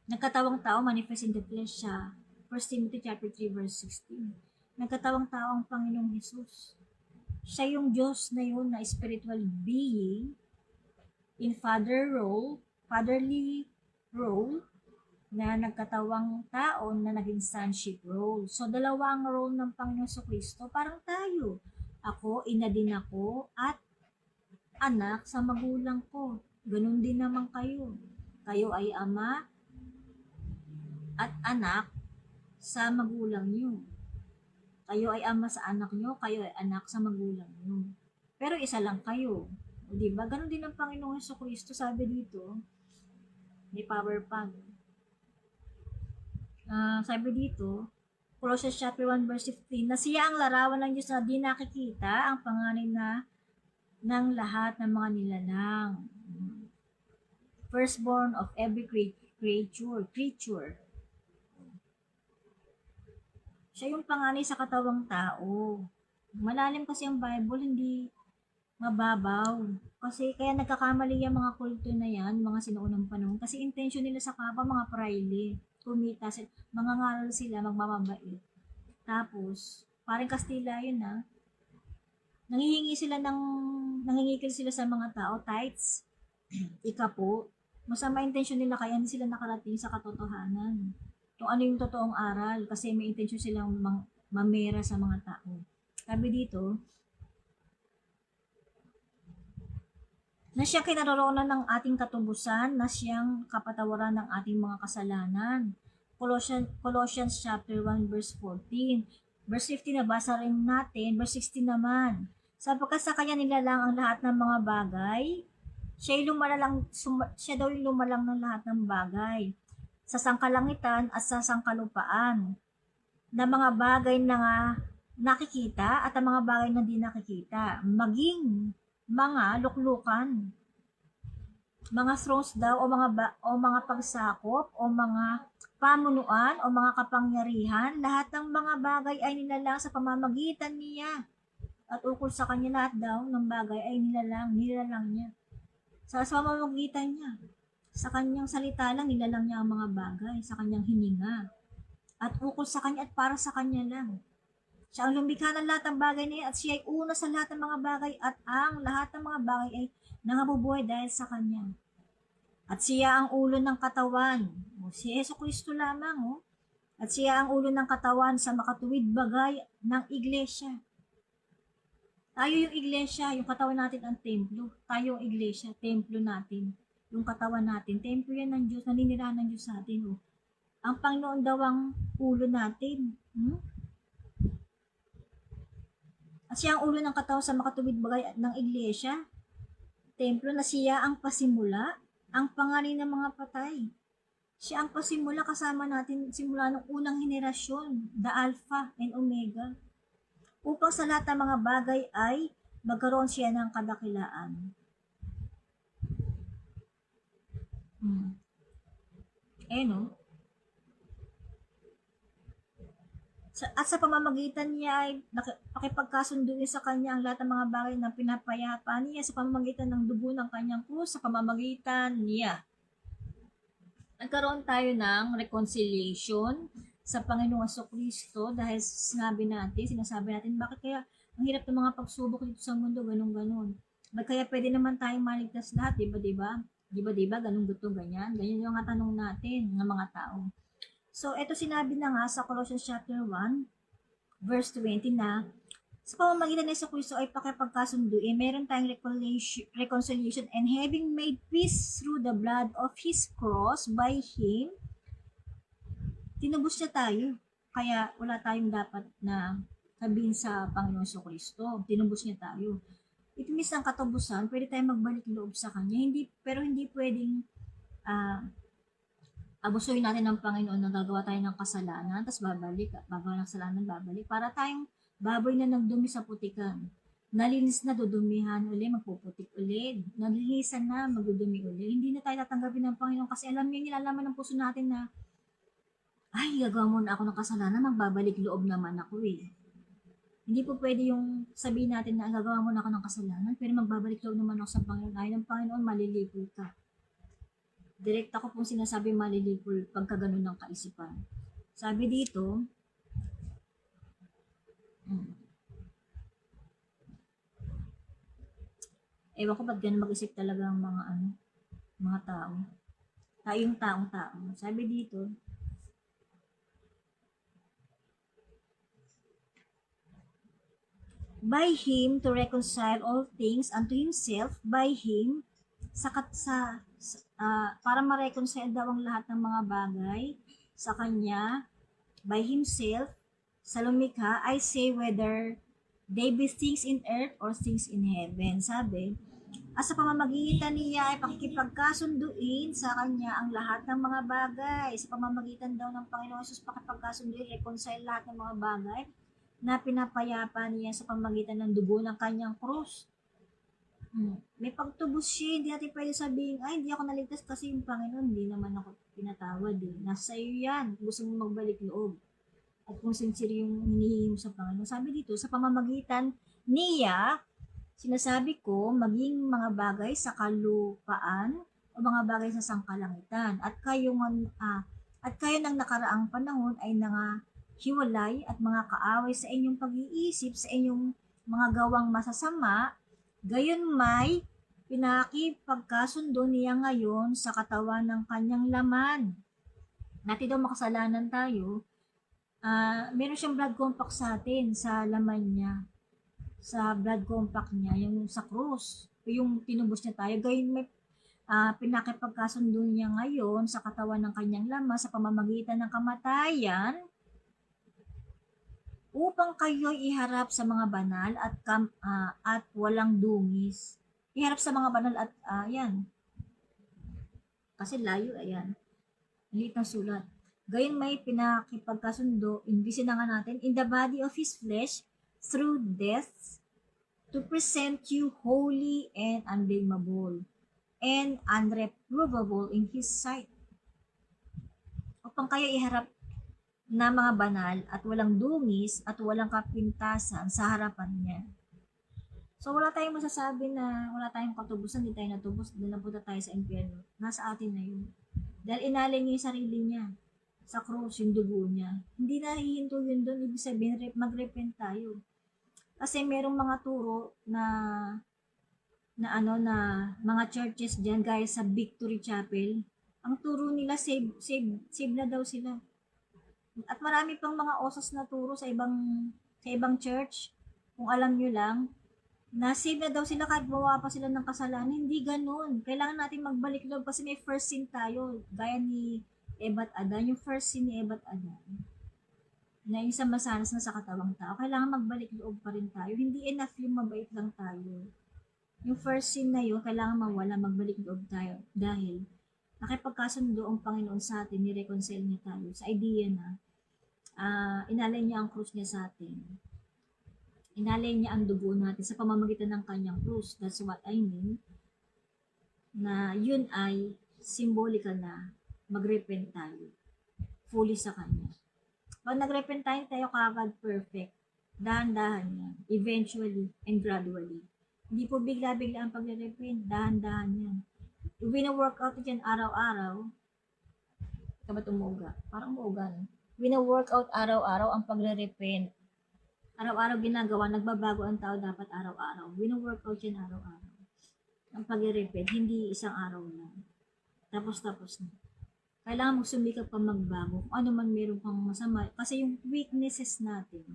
Speaker 1: nagkatawang tao, manifest in the flesh siya. 1 Timothy chapter 3 verse 16. Nagkatawang tao ang Panginoong Jesus. Siya yung Diyos na yun, na spiritual being in fatherly role, na nagkatawang tao na naging sonship role. So, dalawa ang role ng Panginoon sa Kristo. Parang tayo. Ako, ina din ako, at anak sa magulang ko. Ganun din naman kayo. Kayo ay ama at anak sa magulang nyo. Kayo ay ama sa anak nyo, kayo ay anak sa magulang nyo. Pero isa lang kayo. Di ba? Ganon din ang Panginoong Jesucristo, sabi dito, may power pa. Sabi dito, Colossians chapter 1 verse 15, na siya ang larawan ng Diyos na di nakikita, ang panganib na ng lahat ng mga nilalang. Firstborn of every creature. Siya yung panganay sa katawang tao. Malalim kasi ang Bible, hindi mababaw. Kasi kaya nagkakamali yung mga kulto na yan, mga sinuunang panahon. Kasi intention nila sa kapwa, mga praile. Kumita sila, mangangaral sila, magmamabait. Tapos, parang Kastila yun nangingikil sila sa mga tao, tithes, ikapo. Masama intention nila kaya hindi sila nakarating sa katotohanan. Kung ano yung totoong aral, kasi may intention silang mamera sa mga tao. Sabi dito, na siyang kinaroroonan ng ating katubusan, na siyang kapatawaran ng ating mga kasalanan. Colossians chapter 1 verse 14. Verse 15 nabasa rin natin, verse 16 naman. Sapagkat sa kanya nilalang ang lahat ng mga bagay, siya daw yung lumalang ng lahat ng bagay sa sangkalangitan at sa sangkalupaan, na mga bagay na nakikita at ang mga bagay na di nakikita, maging mga luklukan, mga thrones daw, o mga pagsakop, o mga pamunuan, o mga kapangyarihan, lahat ng mga bagay ay nilalang sa pamamagitan niya. At ukol sa kanya lahat daw ng bagay ay nilalang niya. Sa pamamagitan niya. Sa kanyang salita lang, nilalang niya ang mga bagay, sa kanyang hininga. At ukol sa kanya at para sa kanya lang. Siya ang lumikha ng lahat ng bagay na yan, at siya ay una sa lahat ng mga bagay, at ang lahat ng mga bagay ay nangabubuhay dahil sa kanya. At siya ang ulo ng katawan. Si Jesucristo lamang. At siya ang ulo ng katawan sa makatuwid bagay ng iglesia. Tayo yung iglesia, yung katawan natin ang templo. Tayo yung iglesia, templo natin. Yung katawan natin, templo yan ng Diyos, naninirahan ng Diyos sa atin. Ang Panginoon daw ang ulo natin. At siya ang ulo ng katawan sa makatuwid bagay ng iglesia. Templo na siya ang pasimula, ang pangalan ng mga patay. Siya ang pasimula, kasama natin simula ng unang henerasyon, the Alpha and Omega. Upang sa lahat ng mga bagay ay magkaroon siya ng kadakilaan. At sa pamamagitan niya ay pakipagkasunduin sa kanya ang lahat ng mga bagay na pinapayapa niya sa pamamagitan ng dugo ng kanyang krus, sa pamamagitan niya. Nagkaroon tayo ng reconciliation sa Panginoong Jesucristo dahil sinasabi natin, bakit kaya ang hirap ng mga pagsubok dito sa mundo, ganun. Kaya pwede naman tayong maligtas lahat, diba? Ganun, ganyan. Ganyan yung tanong natin ng mga tao. So, ito sinabi na nga sa Colossians chapter 1, verse 20 na, sa pamamagitan ng Jesucristo ay pakipagkasunduin, meron tayong reconciliation, and having made peace through the blood of His cross, by Him, tinubos niya tayo. Kaya wala tayong dapat na sabihin sa Panginoon Jesucristo. Tinubos niya tayo. It means ang katubusan, pwede tayong magbalik loob sa Kanya. Pero hindi pwedeng abusuin natin ng Panginoon na gagawa tayo ng kasalanan, tapos gagawa ng kasalanan, babalik. Para tayong baboy na nagdumi sa putikan. Nalinis na, dudumihan uli, magpuputik uli. Nalinisan na, magdudumi uli. Hindi na tayo tatanggapin ng Panginoon kasi alam niya, nilalaman ng puso natin na, ay, gagawa muna ako ng kasalanan, magbabalik loob naman ako Hindi po pwede yung sabihin natin na gagawa muna ako ng kasalanan, pero magbabalik loob naman ako sa Panginoon. Ay ng Panginoon, malilipol ka. Direct ako pong sinasabi malilipol pagka ganun ng kaisipan. Sabi dito, ewan ko ba't ganun mag-isip talaga ang mga tao. Tayong taong-tao. Sabi dito, by Him to reconcile all things unto Himself, by Him, para ma-reconcile daw ang lahat ng mga bagay sa Kanya, by Himself, sa lumikha, I say whether they be things in earth or things in heaven. Sabi, At sa pamamagitan niya ay pakikipagkasunduin sa kanya ang lahat ng mga bagay. Sa pamamagitan daw ng Panginoon Jesus, pakipagkasunduin, reconcile lahat ng mga bagay na pinapayapa niya sa pamamagitan ng dugo ng kanyang krus. May pagtubos siya, hindi natin pwede sabihin, ay, hindi ako naligtas kasi yung Panginoon, hindi naman ako pinatawad eh. Nasa iyo yan, gusto mo magbalik loob. At kung sincere yung hinihingi mo sa Panginoon. Sabi dito, sa pamamagitan niya, sinasabi ko, maging mga bagay sa kalupaan o mga bagay sa sangkalangitan. At kayo ng nakaraang panahon ay hiwalay at mga kaaway sa inyong pag-iisip, sa inyong mga gawang masasama, gayon may pinakipagkasundo niya ngayon sa katawan ng kanyang laman. Natin daw makasalanan tayo, meron siyang blood compact sa atin, sa laman niya, sa blood compact niya, yung sa cross, yung tinubos niya tayo, gayon may pinakipagkasundo niya ngayon sa katawan ng kanyang laman sa pamamagitan ng kamatayan upang kayo'y iharap sa mga banal at walang dungis. Iharap sa mga banal at yan. Kasi layo, ayan. Liit ng sulat. Gayon may pinakipagkasundo, imbisi na nga natin, in the body of His flesh, through death, to present you holy and unblameable, and unreprovable in His sight. Upang kayo iharap na mga banal at walang dungis at walang kapintasan sa harapan niya. So wala tayong masasabi na wala tayong katubusan, hindi tayo natubos, dahil napunta tayo sa impyerno. Nasa atin na yun. Dahil inalay niya yung sarili niya sa krus, yung dugo niya. Hindi na hihinto yun doon, ibig sabihin mag-repent tayo. Kasi merong mga turo na mga churches diyan gaya sa Victory Chapel. Ang turo nila save na daw sila. At marami pang mga osas na turo sa ibang church. Kung alam nyo lang, na save na daw sila kahit gumawa pa sila ng kasalanan. Hindi ganun. Kailangan natin magbalik loob kasi may first sin tayo. Gaya ni Eva at Adan. Yung first sin ni Eva at Adan na yung masanas na sa katawang tao. Kailangan magbalik loob pa rin tayo. Hindi enough yung mabait lang tayo. Yung first sin na yun, kailangan mawala, magbalik loob tayo. Dahil nakipagkasundo ang Panginoon sa atin, ni-reconcile niya tayo sa idea na inalay niya ang krus niya sa atin. Inalay niya ang dugo natin sa pamamagitan ng kanyang krus. That's what I mean. Na yun ay symbolika na mag-repent tayo. Fully sa kanya. Pag nag-repent tayo kagad perfect. Dahan-dahan yan. Eventually and gradually. Hindi po bigla-bigla ang pag-repent. Dahan-dahan yan. Wina-workout yan araw-araw. Ka ba tumuga? Parang umuga. Wina-workout araw-araw ang pagre-repent. Araw-araw ginagawa, nagbabago ang tao dapat araw-araw. Wina-workout yan araw-araw. Ang pagre-repent, hindi isang araw lang. Tapos na. Kailangan magsumikap pa magbago. Kung ano man meron pang masama. Kasi yung weaknesses natin,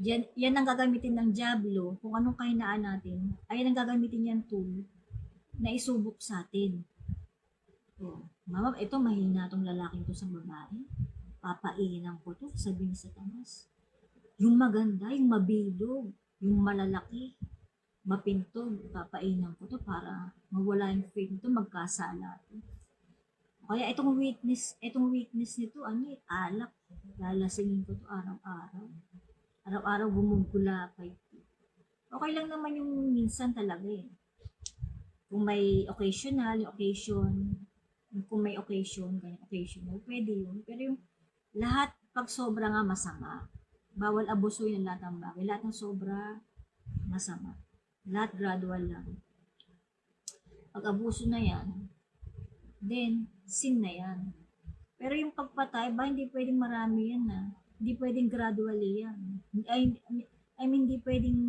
Speaker 1: yan ang gagamitin ng Diablo. Kung anong kahinaan natin, ayan ang gagamitin yan tool na isubok sa atin. Mama, ito mahina tong lalaking to sa babae. Papainan ko to, sabi ni Satanas. Yung maganda, yung mabilog, yung malalaki, mapintog, papainan ko to para mawala yung faith nito, magkasala to. Kaya itong weakness nito, alak. Lalasingin ko to araw-araw. Araw-araw gumugulapay. Okay lang naman yung minsan talaga eh. Kung may occasional, kung may occasional, pwede yun. Pero yung lahat pag sobra nga masama. Bawal abusuin ang lahat ng bagay. Lahat ng sobra, masama. Lahat gradual lang. Pag abuso na yan, then, sin na yan. Pero yung pagpatay, hindi pwedeng marami yan na. Hindi pwedeng gradually yan. Hindi pwedeng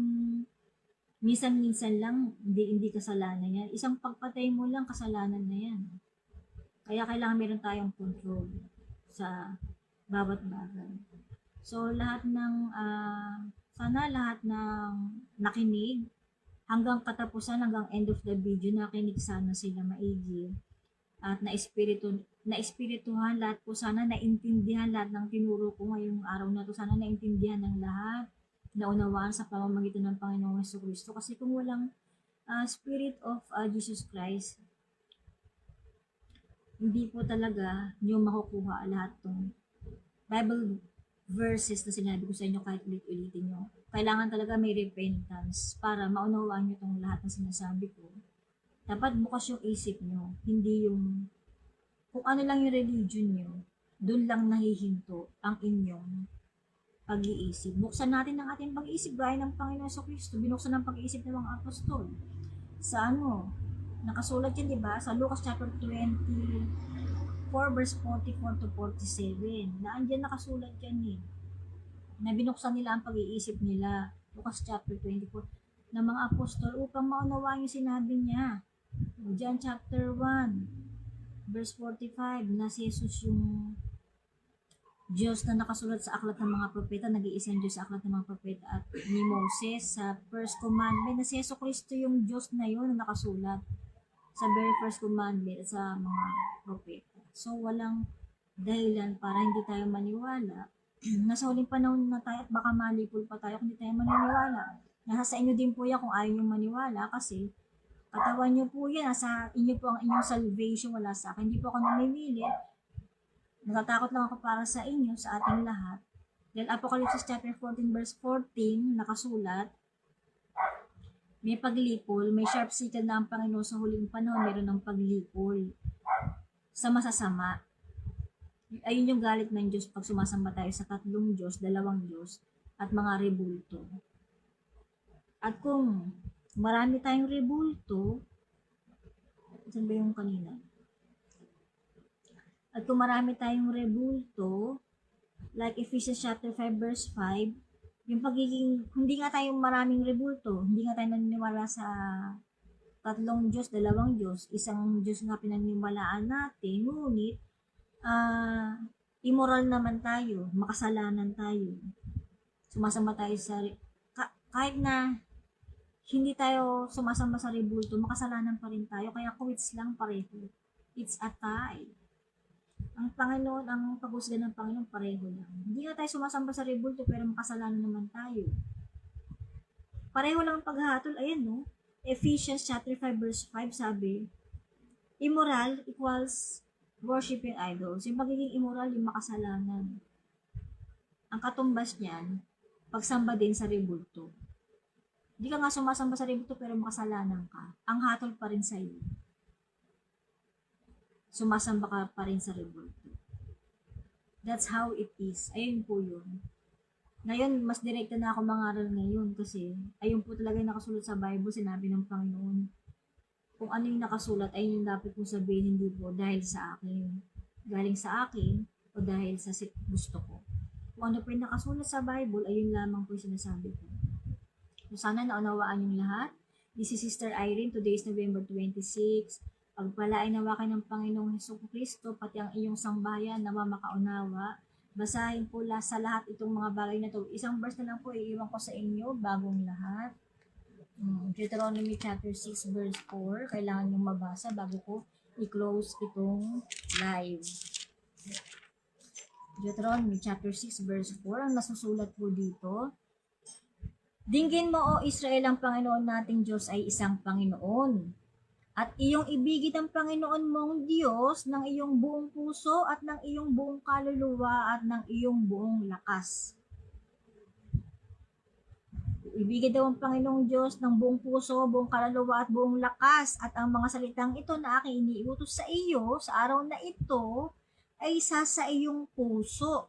Speaker 1: minsan-minsan lang, hindi kasalanan yan. Isang pagpatay mo lang, kasalanan na yan. Kaya kailangan meron tayong control sa bawat bagay. So, sana lahat ng nakinig, hanggang katapusan, hanggang end of the video, nakinig sana sila maigi. At na-espirituhan lahat po, sana naintindihan lahat ng tinuro ko ngayong araw na to. Sana naintindihan ng lahat, naunawaan sa pamamagitan ng Panginoong Hesus Kristo. Kasi kung walang Spirit of Jesus Christ, hindi po talaga nyo makukuha lahat ng Bible verses na sinabi ko sa inyo kahit ulit-ulitin nyo. Kailangan talaga may repentance para maunawaan nyo itong lahat ng sinasabi ko. Dapat bukas yung isip nyo, hindi yung kung ano lang yung religion nyo, doon lang nahihinto ang inyong pag-iisip. Buksan natin ang ating pag-iisip gaya ng Panginoon sa Kristo. Binuksan ang pag-iisip ng mga apostol. Sa nakasulat yan, di ba? Sa Lucas chapter 24 verse 44 to 47. Naandyan nakasulat yan eh. Na binuksan nila ang pag-iisip nila. Lucas chapter 24 ng mga apostol upang maunawaan yung sinabi niya. John chapter 1 verse 45 na si Jesus yung Diyos na nakasulat sa aklat ng mga propeta, nag-iisang Diyos sa aklat ng mga propeta at ni Moses sa first commandment na si Yesu Cristo yung Diyos na yun na nakasulat sa very first commandment at sa mga propeta. So walang dahilan para hindi tayo maniwala. Nasa huling panahon na tayo at baka malipol pa tayo kung hindi tayo maniniwala. Nasa sa inyo din po yan kung ayaw nyo maniwala kasi katawan nyo po yan, nasa inyo po ang inyong salvation, wala sa akin. Hindi po ako namimilit. Natatakot lang ako para sa inyo, sa ating lahat. Dahil Apocalypse chapter 14 verse 14, nakasulat, may paglipol, may sharp sickle na ang Panginoon sa huling panahon, meron ng paglipol sa masasama. Ayun yung galit ng Diyos pag sumasamba tayo sa tatlong Diyos, dalawang Diyos, at mga rebulto. At kung marami tayong rebulto, saan ba yung kanina? At kung marami tayong rebulto, like Ephesians chapter 5 verse 5, yung pagiging, hindi nga tayong maraming rebulto, hindi nga tayo naniniwala sa tatlong Diyos, dalawang Diyos, isang Diyos nga pinaniniwalaan natin, ngunit, immoral naman tayo, makasalanan tayo, sumasamba tayo sa, kahit na hindi tayo sumasamba sa rebulto, makasalanan pa rin tayo, kaya quits lang pareho. It's a tie. Ang Panginoon, ang paghusga ng Panginoon, pareho lang. Hindi nga tayo sumasamba sa rebulto, pero makasalanan naman tayo. Pareho lang ang paghahatol. Ayan, no? Ephesians chapter 5 verse 5 sabi, immoral equals worshiping idols. Yung pagiging immoral, yung makasalanan. Ang katumbas niyan, pagsamba din sa rebulto. Hindi ka nga sumasamba sa rebulto, pero makasalanan ka. Ang hatol pa rin sa iyo. Sumasamba ka pa rin sa rebulto. That's how it is. Ayun po yun. Ngayon, mas direkta na ako mangaral ngayon kasi ayun po talaga yung nakasulat sa Bible, sinabi ng Panginoon. Kung ano yung nakasulat, ayun yung dapat kong sabihin, hindi po dahil sa akin. Galing sa akin o dahil sa gusto ko. Kung ano po yung nakasulat sa Bible, ayun lamang po yung sinasabi ko. So, sana naunawaan yung lahat. This is Sister Irene. Today is November 26. Pagpalain nawa kayo ng Panginoong Hesukristo, pati ang iyong sambayan na makaunawa. Basahin po sa lahat itong mga bagay na to. Isang verse na lang po iiwan ko sa inyo, bagong lahat. Deuteronomy chapter 6 verse 4. Kailangan nyo mabasa bago ko i-close itong live. Deuteronomy chapter 6 verse 4. Ang nasusulat po dito, dinggin mo, O Israel, ang Panginoon nating Diyos ay isang Panginoon. At iyong ibigin ang Panginoon mong Diyos ng iyong buong puso at ng iyong buong kaluluwa at ng iyong buong lakas. Ibigin daw ang Panginoong Diyos ng buong puso, buong kaluluwa at buong lakas. At ang mga salitang ito na aking iniutos sa iyo sa araw na ito ay isa sa iyong puso.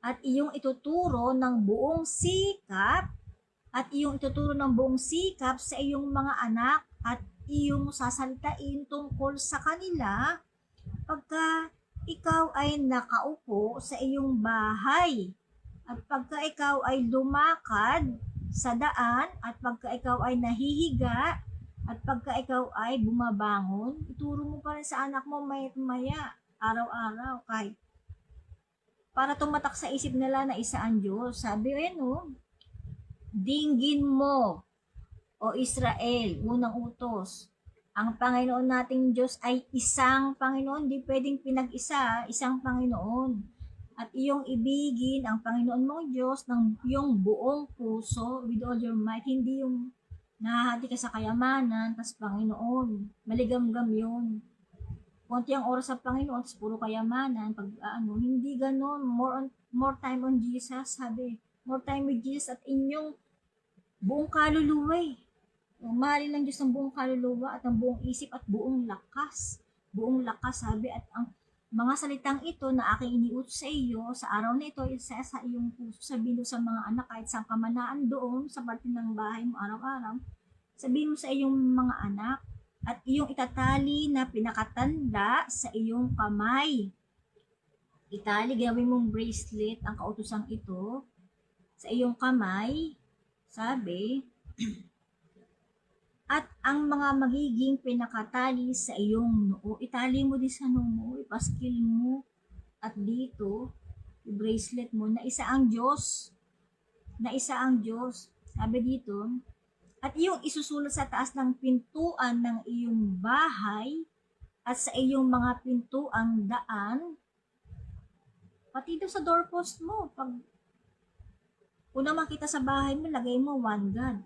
Speaker 1: At iyong ituturo ng buong sikap sa iyong mga anak at iyong sasalitain tungkol sa kanila pagka ikaw ay nakaupo sa iyong bahay at pagka ikaw ay lumakad sa daan at pagka ikaw ay nahihiga at pagka ikaw ay bumabangon, ituro mo pa rin sa anak mo maya araw-araw kahit para tumatak sa isip nila na isa ang Diyos. Sabi, dinggin mo, O Israel, unang utos, ang Panginoon nating Diyos ay isang Panginoon, di pwedeng pinag-isa, isang Panginoon. At iyong ibigin ang Panginoon mong Diyos ng iyong buong puso, with all your might, hindi yung Nahahati ka sa kayamanan, tas Panginoon. Maligamgam yun. Konti ang oras sa Panginoon, tas puro kayamanan. Pag hindi ganun. More time on Jesus, sabi. More time with Jesus at inyong buong kaluluwa eh. Mahalin ng Diyos ang buong kaluluwa at ang buong isip at buong lakas. Buong lakas, sabi. At ang mga salitang ito na aking iniutos sa iyo, sa araw na ito, isa sa iyong puso, sabihin mo sa mga anak kahit saan ka manaan doon, sa parte ng bahay mo araw-araw, sabihin mo sa iyong mga anak, at iyong itatali na pinakatanda sa iyong kamay. Itali, gawin mong bracelet ang kautosang ito sa iyong kamay, sabi, at ang mga magiging pinakatali sa iyong noo, itali mo din sa noo mo, ipaskil mo, at dito, bracelet mo, na isa ang Diyos, na isa ang Diyos. Sabi dito, at iyong isusulat sa taas ng pintuan ng iyong bahay, at sa iyong mga pintuang daan, pati doon sa doorpost mo, pag una makita sa bahay mo, lagay mo one God.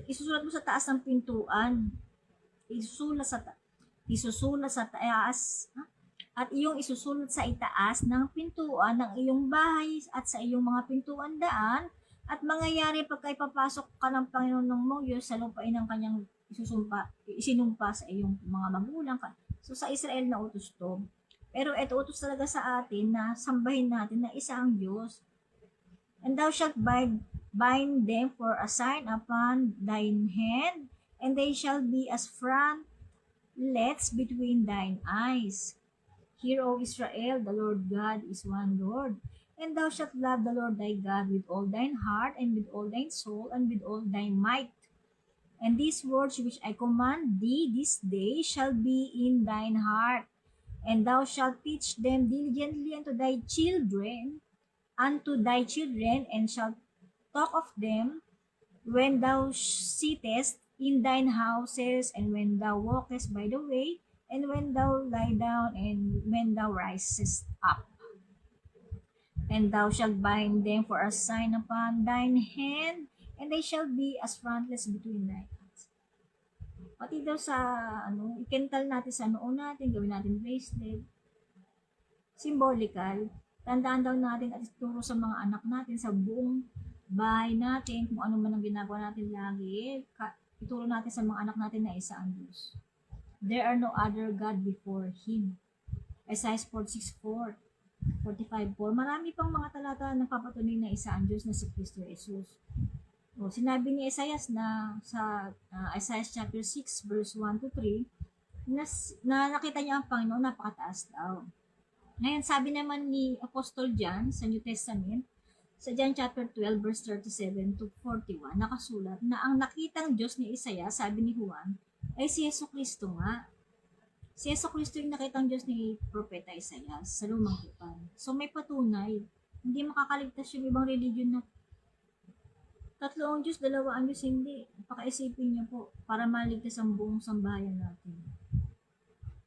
Speaker 1: Isusulat mo sa taas ng pintuan. Isusulat sa taas, at iyong isusulat sa itaas ng pintuan ng iyong bahay at sa iyong mga pintuan daan, at mangyayari pagka ipapasok ka ng Panginoon mong Diyos sa lupain ng kanyang isinumpa sa iyong mga magulang ka. So sa Israel na utos to. Pero ito utos talaga sa atin na sambahin natin na isa ang Diyos. And thou shalt bind them for a sign upon thine hand, and they shall be as frontlets between thine eyes. Hear, O Israel, the Lord God is one Lord. And thou shalt love the Lord thy God with all thine heart, and with all thine soul, and with all thy might. And these words which I command thee this day shall be in thine heart, and thou shalt teach them diligently unto thy children, and shalt talk of them when thou sittest in thine houses, and when thou walkest by the way, and when thou lie down, and when thou risest up. And thou shalt bind them for a sign upon thine hand, and they shall be as frontlets between thine eyes. Pati daw sa, ikental natin sa noo natin, gawin natin bracelet, symbolical, tandaan daw natin at ituro sa mga anak natin sa buong bahay natin, kung ano man ang ginagawa natin lagi, ituro natin sa mga anak natin na isa ang Diyos. There are no other God before Him. Isaiah 46:4, 45:4. Marami pang mga talata na papatunay na isa ang Diyos na si Kristo Jesus. Sinabi ni Isaiah na sa Isaiah chapter 6 verse 1 to 3 na nakita niya ang Panginoon napakataas daw. Ngayon, sabi naman ni Apostol John sa New Testament, sa John chapter 12 verse 37 to 41, nakasulat na ang nakitang Diyos ni Isaiah, sabi ni Juan, ay si Yesu Kristo nga. Si Yesu Kristo yung nakitang Diyos ni Propeta Isaiah sa Lumang Tipan. So may patunay. Hindi makakaligtas yung ibang religion na tatlo ang Diyos, dalawa ang Diyos, hindi. Pakaisipin niyo po para maligtas ang buong sambahayan natin.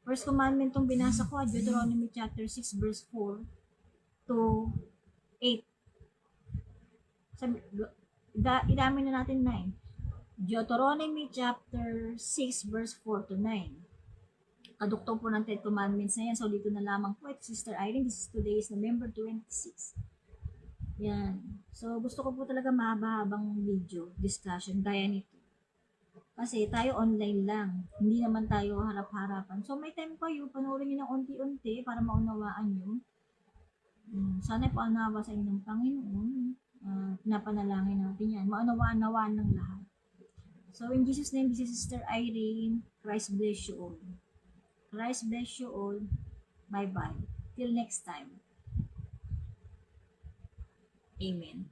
Speaker 1: First commandment tong binasa ko, Deuteronomy chapter 6 verse 4 to 8. Idami na natin 9. Deuteronomy chapter 6 verse 4 to 9. Kadukto po ng 10 commandments na yan. So dito na lamang po. Ito, Sister Irene, today is November 26. Yan. So gusto ko po talaga mahaba-habang video discussion gaya nito. Kasi tayo online lang. Hindi naman tayo harap-harapan. So may time kayo, panoorin nyo ng unti-unti para maunawaan nyo. Sana paunawa sa inyo ng Panginoon. Pinapanalangin natin yan. Maunawaan-nawaan ng lahat. So in Jesus' name, this is Sister Irene. Christ bless you all. Christ bless you all. Bye-bye. Till next time. Amen.